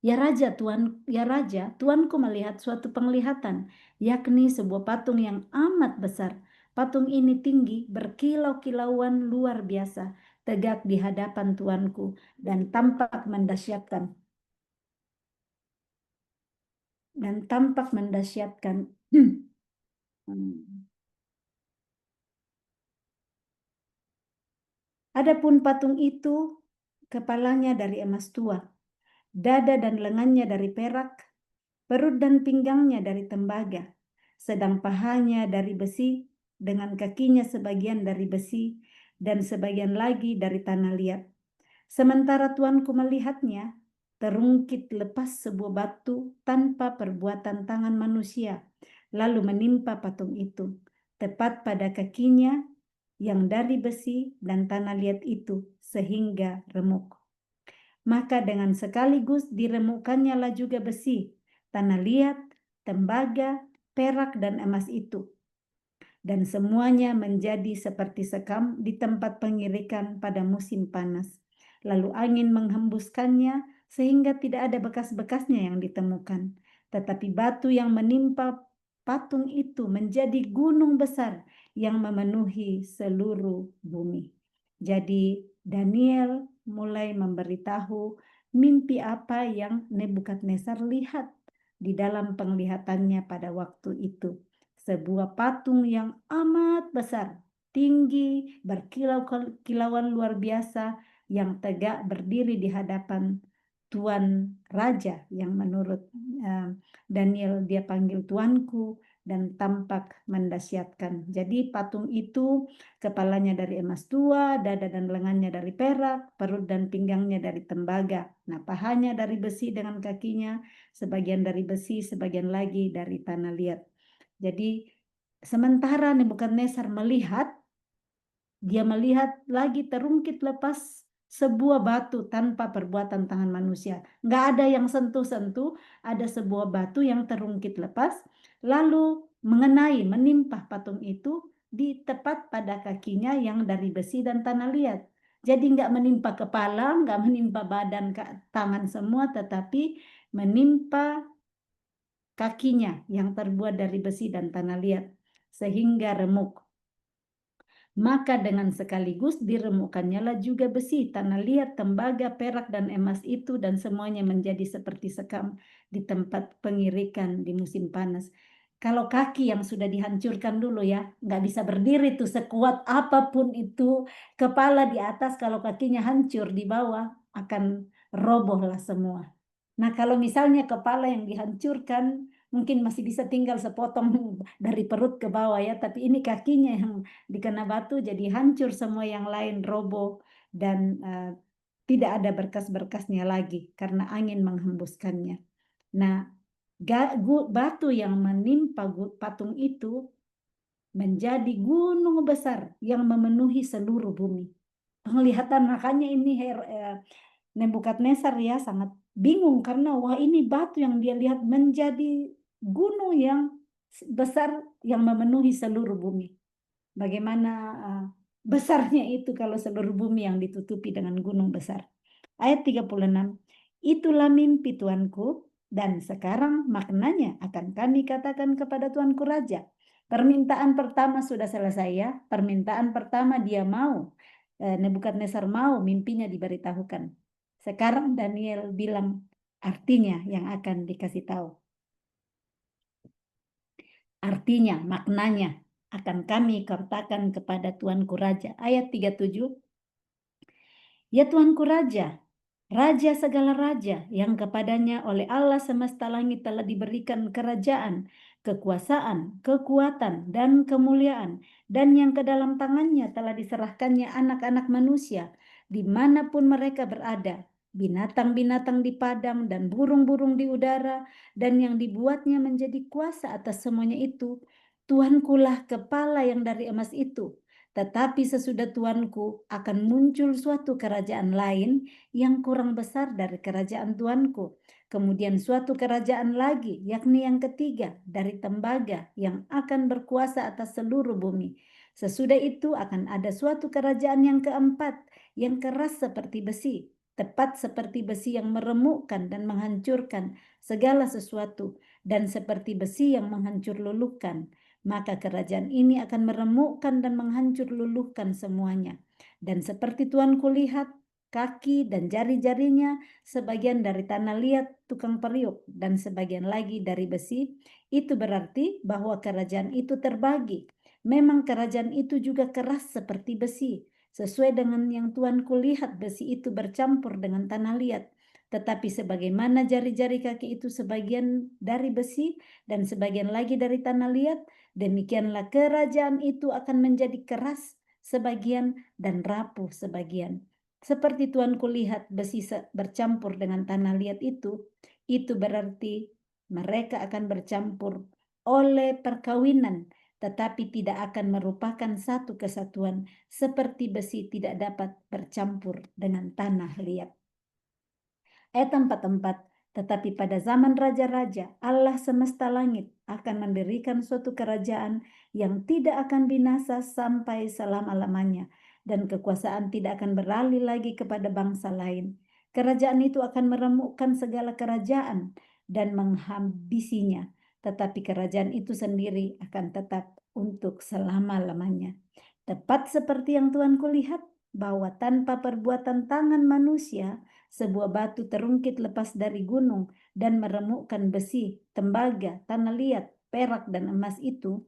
Ya raja, tuanku melihat suatu penglihatan, yakni sebuah patung yang amat besar. Patung ini tinggi, berkilau-kilauan luar biasa, tegak di hadapan tuanku, dan tampak mendahsyatkan. Adapun patung itu, kepalanya dari emas tua, dada dan lengannya dari perak, perut dan pinggangnya dari tembaga, sedang pahanya dari besi, dengan kakinya sebagian dari besi, dan sebagian lagi dari tanah liat. Sementara tuanku melihatnya, terungkit lepas sebuah batu tanpa perbuatan tangan manusia, lalu menimpa patung itu. tepat pada kakinya yang dari besi dan tanah liat itu, sehingga remuk. Maka dengan sekaligus diremukkannya lah juga besi, tanah liat, tembaga, perak, dan emas itu. Dan semuanya menjadi seperti sekam di tempat pengirikan pada musim panas. Lalu angin menghembuskannya sehingga tidak ada bekas-bekasnya yang ditemukan. Tetapi batu yang menimpa patung itu menjadi gunung besar yang memenuhi seluruh bumi. Jadi Daniel mulai memberitahu mimpi apa yang Nebukadnezar lihat di dalam penglihatannya pada waktu itu. Sebuah patung yang amat besar, tinggi, berkilau-kilauan luar biasa, yang tegak berdiri di hadapan Tuan Raja, yang menurut Daniel dia panggil Tuanku, dan tampak mendasyatkan. Jadi patung itu kepalanya dari emas tua, dada dan lengannya dari perak, perut dan pinggangnya dari tembaga. Nah, pahanya dari besi dengan kakinya, sebagian dari besi, sebagian lagi dari tanah liat. Jadi sementara Nebukadnezar melihat, dia melihat lagi terungkit lepas sebuah batu tanpa perbuatan tangan manusia. Nggak ada yang sentuh-sentuh, ada sebuah batu yang terungkit lepas, lalu menimpa patung itu di tepat pada kakinya yang dari besi dan tanah liat. Jadi nggak menimpa kepala, nggak menimpa badan, tangan semua, tetapi menimpa kakinya yang terbuat dari besi dan tanah liat, sehingga remuk. Maka dengan sekaligus diremukkannya lah juga besi, tanah liat, tembaga, perak, dan emas itu, dan semuanya menjadi seperti sekam di tempat pengirikan di musim panas. Kalau kaki yang sudah dihancurkan dulu ya, nggak bisa berdiri tuh sekuat apapun itu, kepala di atas, kalau kakinya hancur di bawah akan roboh lah semua. Nah, kalau misalnya kepala yang dihancurkan, mungkin masih bisa tinggal sepotong dari perut ke bawah ya, tapi ini kakinya yang dikena batu jadi hancur semua, yang lain roboh dan tidak ada berkas-berkasnya lagi karena angin menghembuskannya. Nah, batu yang menimpa patung itu menjadi gunung besar yang memenuhi seluruh bumi. Penglihatan, makanya ini Nebukadnezar ya sangat bingung karena wah, ini batu yang dia lihat menjadi gunung yang besar yang memenuhi seluruh bumi. Bagaimana besarnya itu kalau seluruh bumi yang ditutupi dengan gunung besar. Ayat 36. Itulah mimpi Tuanku, dan sekarang maknanya akan kami katakan kepada Tuanku Raja. Permintaan pertama sudah selesai ya. Permintaan pertama dia mau, Nebukadnezar mau mimpinya diberitahukan. Sekarang Daniel bilang artinya yang akan dikasih tahu. Artinya, maknanya akan kami katakan kepada Tuanku Raja. Ayat 37. Ya Tuanku Raja, Raja segala raja, yang kepadanya oleh Allah semesta langit telah diberikan kerajaan, kekuasaan, kekuatan, dan kemuliaan, dan yang ke dalam tangannya telah diserahkannya anak-anak manusia, dimanapun mereka berada, binatang-binatang di padang dan burung-burung di udara, dan yang dibuatnya menjadi kuasa atas semuanya itu. Tuankulah kepala yang dari emas itu. Tetapi sesudah Tuanku akan muncul suatu kerajaan lain yang kurang besar dari kerajaan Tuanku. Kemudian suatu kerajaan lagi, yakni yang ketiga dari tembaga, yang akan berkuasa atas seluruh bumi. Sesudah itu akan ada suatu kerajaan yang keempat, yang keras seperti besi, tepat seperti besi yang meremukkan dan menghancurkan segala sesuatu, dan seperti besi yang menghancur luluhkan. Maka kerajaan ini akan meremukkan dan menghancur luluhkan semuanya. Dan seperti Tuanku lihat, kaki dan jari-jarinya sebagian dari tanah liat tukang periuk dan sebagian lagi dari besi. Itu berarti bahwa kerajaan itu terbagi. Memang kerajaan itu juga keras seperti besi. Sesuai dengan yang Tuanku lihat, besi itu bercampur dengan tanah liat. Tetapi sebagaimana jari-jari kaki itu sebagian dari besi dan sebagian lagi dari tanah liat, demikianlah kerajaan itu akan menjadi keras sebagian dan rapuh sebagian. Seperti Tuanku lihat besi bercampur dengan tanah liat itu berarti mereka akan bercampur oleh perkawinan, tetapi tidak akan merupakan satu kesatuan, seperti besi tidak dapat bercampur dengan tanah liat. Ayat 44, tetapi pada zaman raja-raja, Allah semesta langit akan mendirikan suatu kerajaan yang tidak akan binasa sampai selama-lamanya, dan kekuasaan tidak akan beralih lagi kepada bangsa lain. Kerajaan itu akan meremukkan segala kerajaan dan menghabisinya, tetapi kerajaan itu sendiri akan tetap untuk selama-lamanya. Tepat seperti yang Tuanku lihat, bahwa tanpa perbuatan tangan manusia, sebuah batu terungkit lepas dari gunung dan meremukkan besi, tembaga, tanah liat, perak, dan emas itu,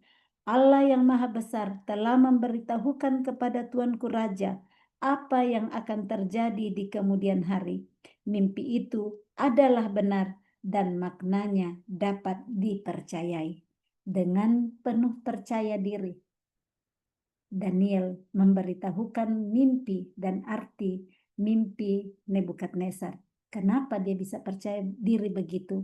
Allah yang Maha Besar telah memberitahukan kepada Tuanku Raja apa yang akan terjadi di kemudian hari. Mimpi itu adalah benar dan maknanya dapat dipercayai. Dengan penuh percaya diri, Daniel memberitahukan mimpi dan arti mimpi Nebukadnezar. Kenapa dia bisa percaya diri begitu?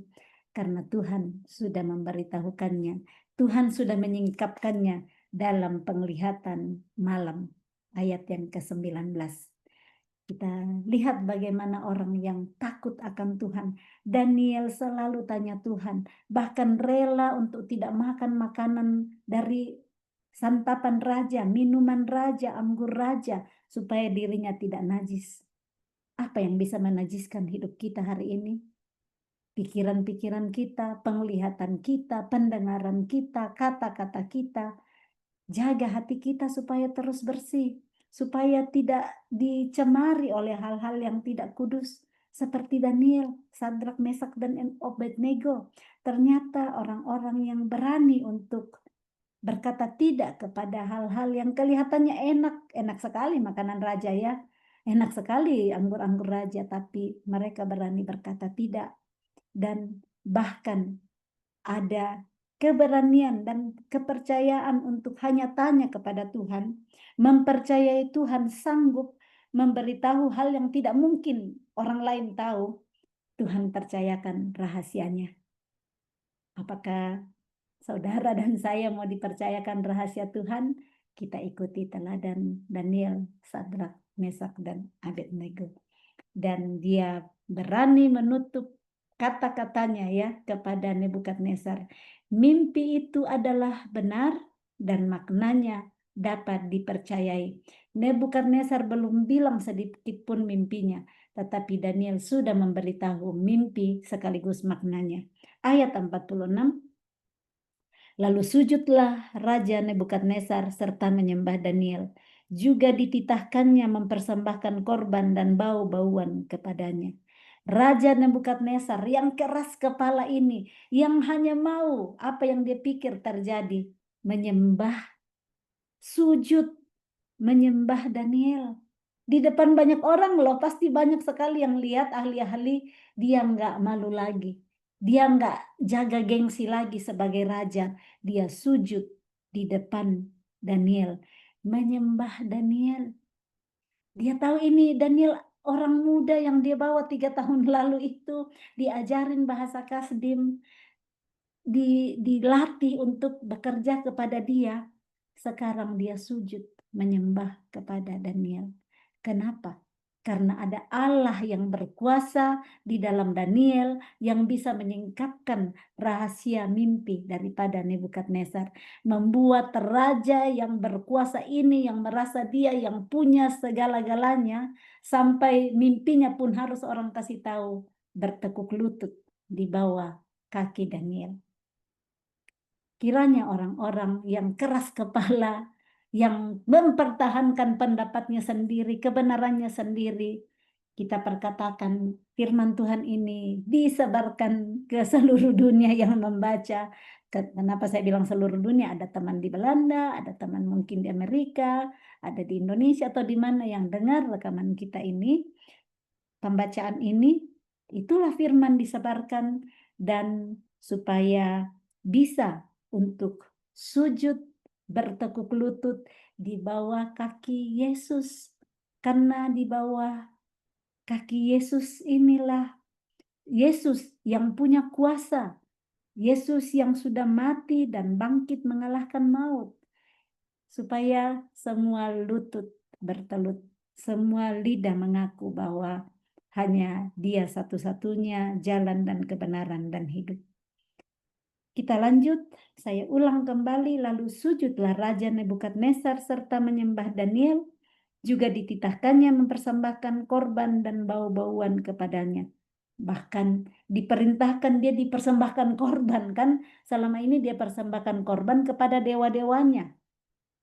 Karena Tuhan sudah memberitahukannya. Tuhan sudah menyingkapkannya dalam penglihatan malam. Ayat yang ke-19. Kita lihat bagaimana orang yang takut akan Tuhan. Daniel selalu tanya Tuhan. Bahkan rela untuk tidak makan makanan dari santapan raja, minuman raja, anggur raja, supaya dirinya tidak najis. Apa yang bisa menajiskan hidup kita hari ini? Pikiran-pikiran kita, penglihatan kita, pendengaran kita, kata-kata kita. Jaga hati kita supaya terus bersih, supaya tidak dicemari oleh hal-hal yang tidak kudus. Seperti Daniel, Sadrak, Mesak, dan Abednego. Ternyata orang-orang yang berani untuk berkata tidak kepada hal-hal yang kelihatannya enak sekali makanan raja ya, enak sekali anggur-anggur raja, tapi mereka berani berkata tidak, dan bahkan ada keberanian dan kepercayaan untuk hanya tanya kepada Tuhan, mempercayai Tuhan sanggup memberitahu hal yang tidak mungkin orang lain tahu. Tuhan percayakan rahasianya. Apakah saudara dan saya mau dipercayakan rahasia Tuhan? Kita ikuti teladan Daniel, Sadrak, Mesak, dan Abednego. Dan dia berani menutup kata-katanya ya kepada Nebukadnezar. Mimpi itu adalah benar dan maknanya dapat dipercayai. Nebukadnezar belum bilang sedikit pun mimpinya, tetapi Daniel sudah memberitahu mimpi sekaligus maknanya. Ayat 46. Lalu sujudlah Raja Nebukadnezar serta menyembah Daniel. Juga dititahkannya mempersembahkan korban dan bau-bauan kepadanya. Raja Nebukadnezar yang keras kepala ini, yang hanya mau apa yang dia pikir terjadi, menyembah, sujud, menyembah Daniel. Di depan banyak orang loh, pasti banyak sekali yang lihat, ahli-ahli. Dia nggak malu lagi. Dia nggak jaga gengsi lagi sebagai raja. Dia sujud di depan Daniel, menyembah Daniel. Dia tahu ini Daniel orang muda yang dia bawa 3 tahun lalu itu, diajarin bahasa Kasdim, dilatih untuk bekerja kepada dia. Sekarang dia sujud menyembah kepada Daniel. Kenapa? Karena ada Allah yang berkuasa di dalam Daniel yang bisa menyingkapkan rahasia mimpi daripada Nebukadnezar. Membuat raja yang berkuasa ini, yang merasa dia yang punya segala-galanya, sampai mimpinya pun harus orang kasih tahu, bertekuk lutut di bawah kaki Daniel. Kiranya orang-orang yang keras kepala, yang mempertahankan pendapatnya sendiri, kebenarannya sendiri, kita perkatakan firman Tuhan ini disebarkan ke seluruh dunia yang membaca. Kenapa saya bilang seluruh dunia? Ada teman di Belanda, ada teman mungkin di Amerika, ada di Indonesia atau di mana yang dengar rekaman kita ini, pembacaan ini, itulah firman disebarkan, dan supaya bisa untuk sujud bertekuk lutut di bawah kaki Yesus. Karena di bawah kaki Yesus inilah Yesus yang punya kuasa Yesus yang sudah mati dan bangkit mengalahkan maut, supaya semua lutut bertelut, semua lidah mengaku bahwa hanya Dia satu-satunya jalan dan kebenaran dan hidup. Kita lanjut, saya ulang kembali, lalu sujudlah Raja Nebukadnezar serta menyembah Daniel, juga dititahkannya mempersembahkan korban dan bau-bauan kepadanya. Bahkan diperintahkan dia dipersembahkan korban, kan selama ini dia persembahkan korban kepada dewa-dewanya.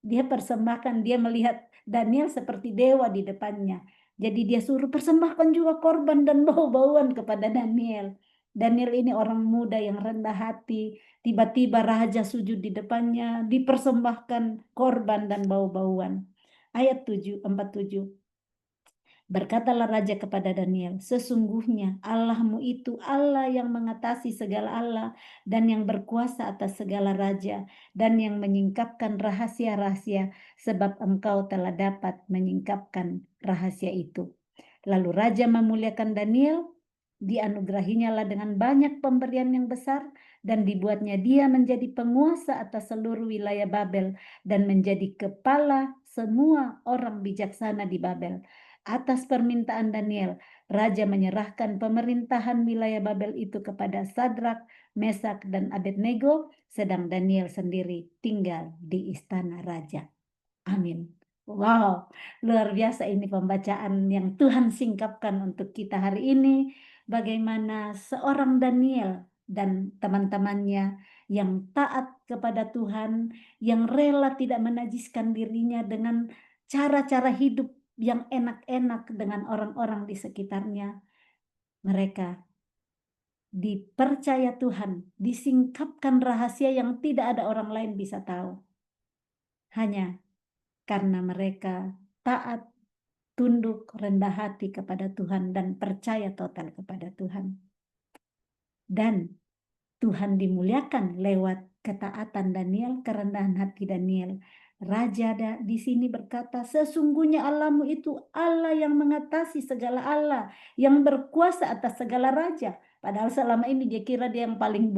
Dia persembahkan, dia melihat Daniel seperti dewa di depannya. Jadi dia suruh persembahkan juga korban dan bau-bauan kepada Daniel. Daniel ini orang muda yang rendah hati. Tiba-tiba raja sujud di depannya, dipersembahkan korban dan bau-bauan. Ayat 47. Berkatalah raja kepada Daniel, sesungguhnya Allahmu itu Allah yang mengatasi segala Allah dan yang berkuasa atas segala raja dan yang menyingkapkan rahasia-rahasia, sebab engkau telah dapat menyingkapkan rahasia itu. Lalu raja memuliakan Daniel, dianugerahinya lah dengan banyak pemberian yang besar dan dibuatnya dia menjadi penguasa atas seluruh wilayah Babel dan menjadi kepala semua orang bijaksana di Babel. Atas permintaan Daniel, raja menyerahkan pemerintahan wilayah Babel itu kepada Sadrak, Mesak, dan Abednego, sedang Daniel sendiri tinggal di istana raja. Amin. Wow, luar biasa ini pembacaan yang Tuhan singkapkan untuk kita hari ini. Bagaimana seorang Daniel dan teman-temannya yang taat kepada Tuhan, yang rela tidak menajiskan dirinya dengan cara-cara hidup yang enak-enak dengan orang-orang di sekitarnya. Mereka dipercaya Tuhan, disingkapkan rahasia yang tidak ada orang lain bisa tahu. Hanya karena mereka taat, tunduk, rendah hati kepada Tuhan, dan percaya total kepada Tuhan. Dan Tuhan dimuliakan lewat ketaatan Daniel, kerendahan hati Daniel. Raja di sini berkata, sesungguhnya Allahmu itu Allah yang mengatasi segala Allah, yang berkuasa atas segala raja. Padahal selama ini dia kira dia yang paling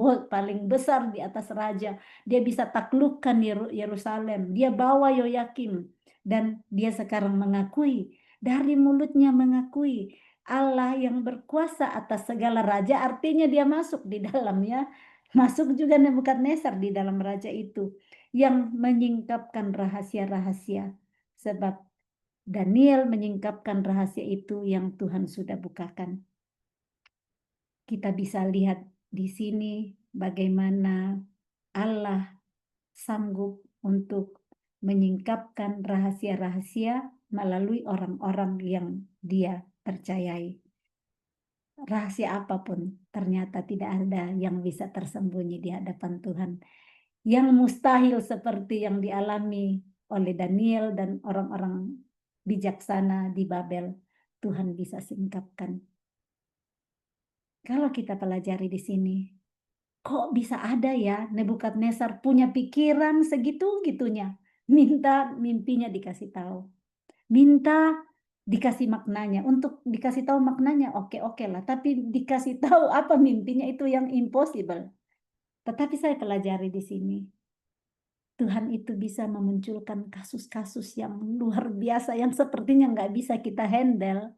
besar di atas raja. Dia bisa taklukkan Yerusalem. Dia bawa Yoyakim. Dan dia sekarang mengakui, dari mulutnya mengakui Allah yang berkuasa atas segala raja, artinya dia masuk di dalamnya. Masuk juga Nebukadnezar di dalam raja itu yang menyingkapkan rahasia-rahasia. Sebab Daniel menyingkapkan rahasia itu yang Tuhan sudah bukakan. Kita bisa lihat di sini bagaimana Allah sanggup untuk menyingkapkan rahasia-rahasia melalui orang-orang yang dia percayai. Rahasia apapun ternyata tidak ada yang bisa tersembunyi di hadapan Tuhan. Yang mustahil seperti yang dialami oleh Daniel dan orang-orang bijaksana di Babel, Tuhan bisa singkapkan. Kalau kita pelajari di sini, kok bisa ada ya Nebukadnezar punya pikiran segitu-gitunya, minta mimpinya dikasih tahu, minta dikasih maknanya. Untuk dikasih tahu maknanya oke lah, tapi dikasih tahu apa mimpinya itu yang impossible. Tetapi saya pelajari di sini, Tuhan itu bisa memunculkan kasus-kasus yang luar biasa yang sepertinya nggak bisa kita handle.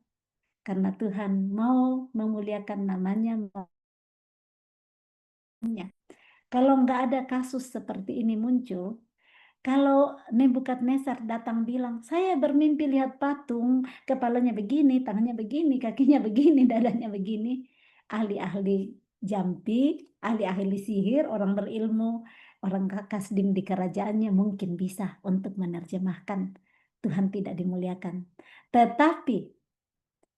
Karena Tuhan mau memuliakan namanya. Kalau nggak ada kasus seperti ini muncul, kalau Nebukadnezar datang bilang, saya bermimpi lihat patung, kepalanya begini, tangannya begini, kakinya begini, dadanya begini. Ahli-ahli jampi, ahli-ahli sihir, orang berilmu, orang kasdim di kerajaannya mungkin bisa untuk menerjemahkan. Tuhan tidak dimuliakan. Tetapi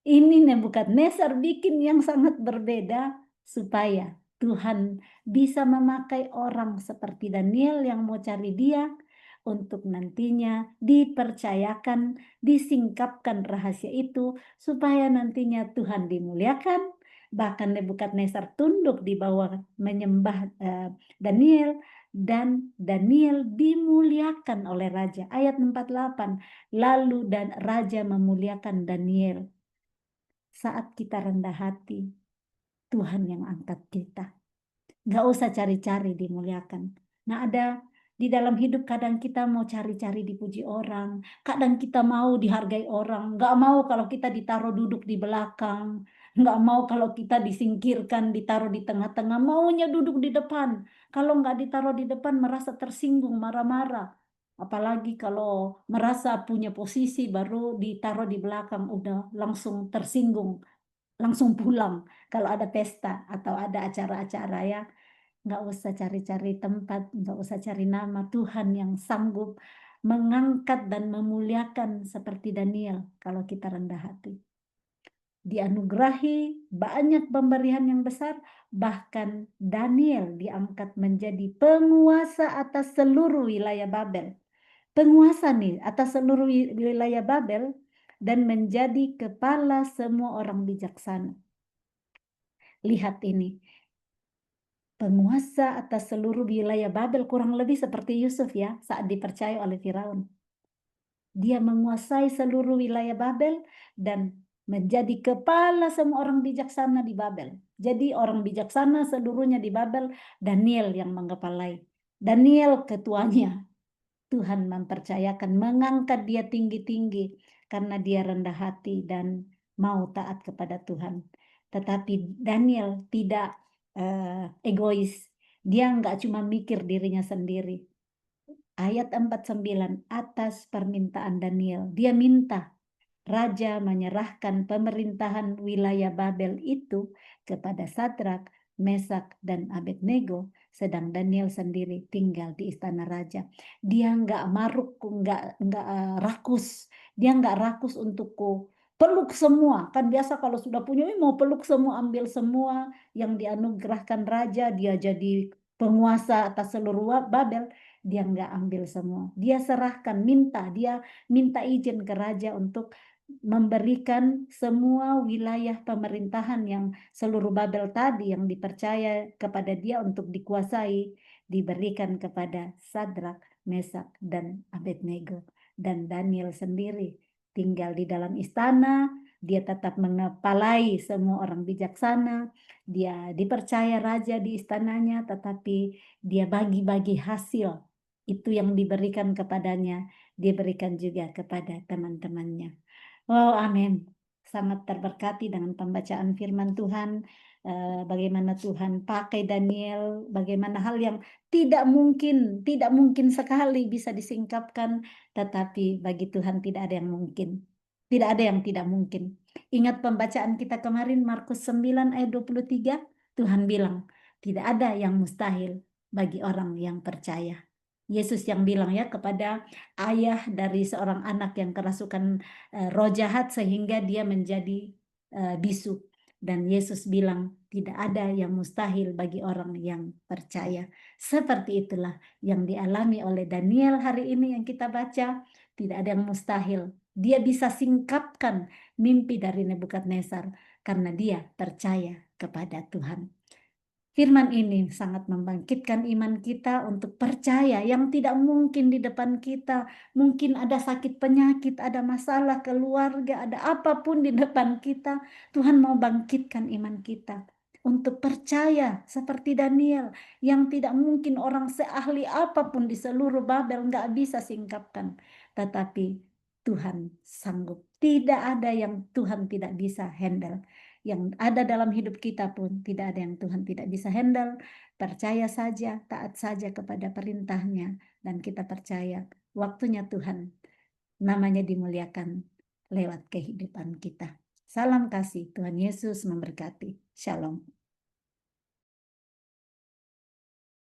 ini Nebukadnezar bikin yang sangat berbeda supaya Tuhan bisa memakai orang seperti Daniel yang mau cari dia untuk nantinya dipercayakan, disingkapkan rahasia itu supaya nantinya Tuhan dimuliakan. Bahkan Nebukadnezar tunduk di bawah menyembah Daniel dan Daniel dimuliakan oleh raja. Ayat 48, lalu dan raja memuliakan Daniel. Saat kita rendah hati, Tuhan yang angkat kita. Nggak usah cari-cari dimuliakan. Nah, ada di dalam hidup kadang kita mau cari-cari dipuji orang, kadang kita mau dihargai orang, nggak mau kalau kita ditaruh duduk di belakang, nggak mau kalau kita disingkirkan, ditaruh di tengah-tengah, maunya duduk di depan. Kalau nggak ditaruh di depan merasa tersinggung, marah-marah. Apalagi kalau merasa punya posisi baru ditaruh di belakang, udah langsung tersinggung, langsung pulang kalau ada pesta atau ada acara-acara ya. Nggak usah cari-cari tempat, nggak usah cari nama. Tuhan yang sanggup mengangkat dan memuliakan seperti Daniel kalau kita rendah hati. Dianugerahi banyak pemberian yang besar, bahkan Daniel diangkat menjadi penguasa atas seluruh wilayah Babel. Penguasa nih atas seluruh wilayah Babel dan menjadi kepala semua orang bijaksana. Lihat ini, penguasa atas seluruh wilayah Babel, kurang lebih seperti Yusuf ya saat dipercaya oleh Firaun. Dia menguasai seluruh wilayah Babel dan menjadi kepala semua orang bijaksana di Babel. Jadi orang bijaksana seluruhnya di Babel, Daniel yang mengepalai. Daniel ketuanya. Tuhan mempercayakan, mengangkat dia tinggi-tinggi karena dia rendah hati dan mau taat kepada Tuhan. Tetapi Daniel tidak egois. Dia nggak cuma mikir dirinya sendiri. Ayat 49 atas permintaan Daniel. Dia minta raja menyerahkan pemerintahan wilayah Babel itu kepada Sadrak, Mesak, dan Abednego, sedang Daniel sendiri tinggal di istana raja. Dia nggak maruk, nggak rakus. Dia nggak rakus untukku peluk semua. Kan biasa kalau sudah punya, mau peluk semua, ambil semua yang dianugerahkan raja, dia jadi penguasa atas seluruh Babel. Dia nggak ambil semua. Dia serahkan, dia minta izin ke raja untuk memberikan semua wilayah pemerintahan yang seluruh Babel tadi yang dipercaya kepada dia untuk dikuasai, diberikan kepada Sadrak, Mesak, dan Abednego. Dan Daniel sendiri tinggal di dalam istana, dia tetap mengepalai semua orang bijaksana, dia dipercaya raja di istananya, tetapi dia bagi-bagi hasil itu yang diberikan kepadanya, dia berikan juga kepada teman-temannya. Oh, amin. Sangat terberkati dengan pembacaan firman Tuhan. Bagaimana Tuhan pakai Daniel, bagaimana hal yang tidak mungkin sekali bisa disingkapkan, tetapi bagi Tuhan tidak ada yang mungkin. Tidak ada yang tidak mungkin. Ingat pembacaan kita kemarin, Markus 9 ayat 23, Tuhan bilang, tidak ada yang mustahil bagi orang yang percaya. Yesus yang bilang ya kepada ayah dari seorang anak yang kerasukan roh jahat sehingga dia menjadi bisu. Dan Yesus bilang tidak ada yang mustahil bagi orang yang percaya. Seperti itulah yang dialami oleh Daniel hari ini yang kita baca. Tidak ada yang mustahil. Dia bisa singkapkan mimpi dari Nebukadnezar karena dia percaya kepada Tuhan. Firman ini sangat membangkitkan iman kita untuk percaya yang tidak mungkin di depan kita. Mungkin ada sakit penyakit, ada masalah keluarga, ada apapun di depan kita. Tuhan mau bangkitkan iman kita untuk percaya seperti Daniel yang tidak mungkin orang seahli apapun di seluruh Babel nggak bisa singkapkan. Tetapi Tuhan sanggup. Tidak ada yang Tuhan tidak bisa handle. Yang ada dalam hidup kita pun tidak ada yang Tuhan tidak bisa handle. Percaya saja, taat saja kepada perintahnya, dan kita percaya waktunya Tuhan namanya dimuliakan lewat kehidupan kita. Salam kasih, Tuhan Yesus memberkati. Shalom.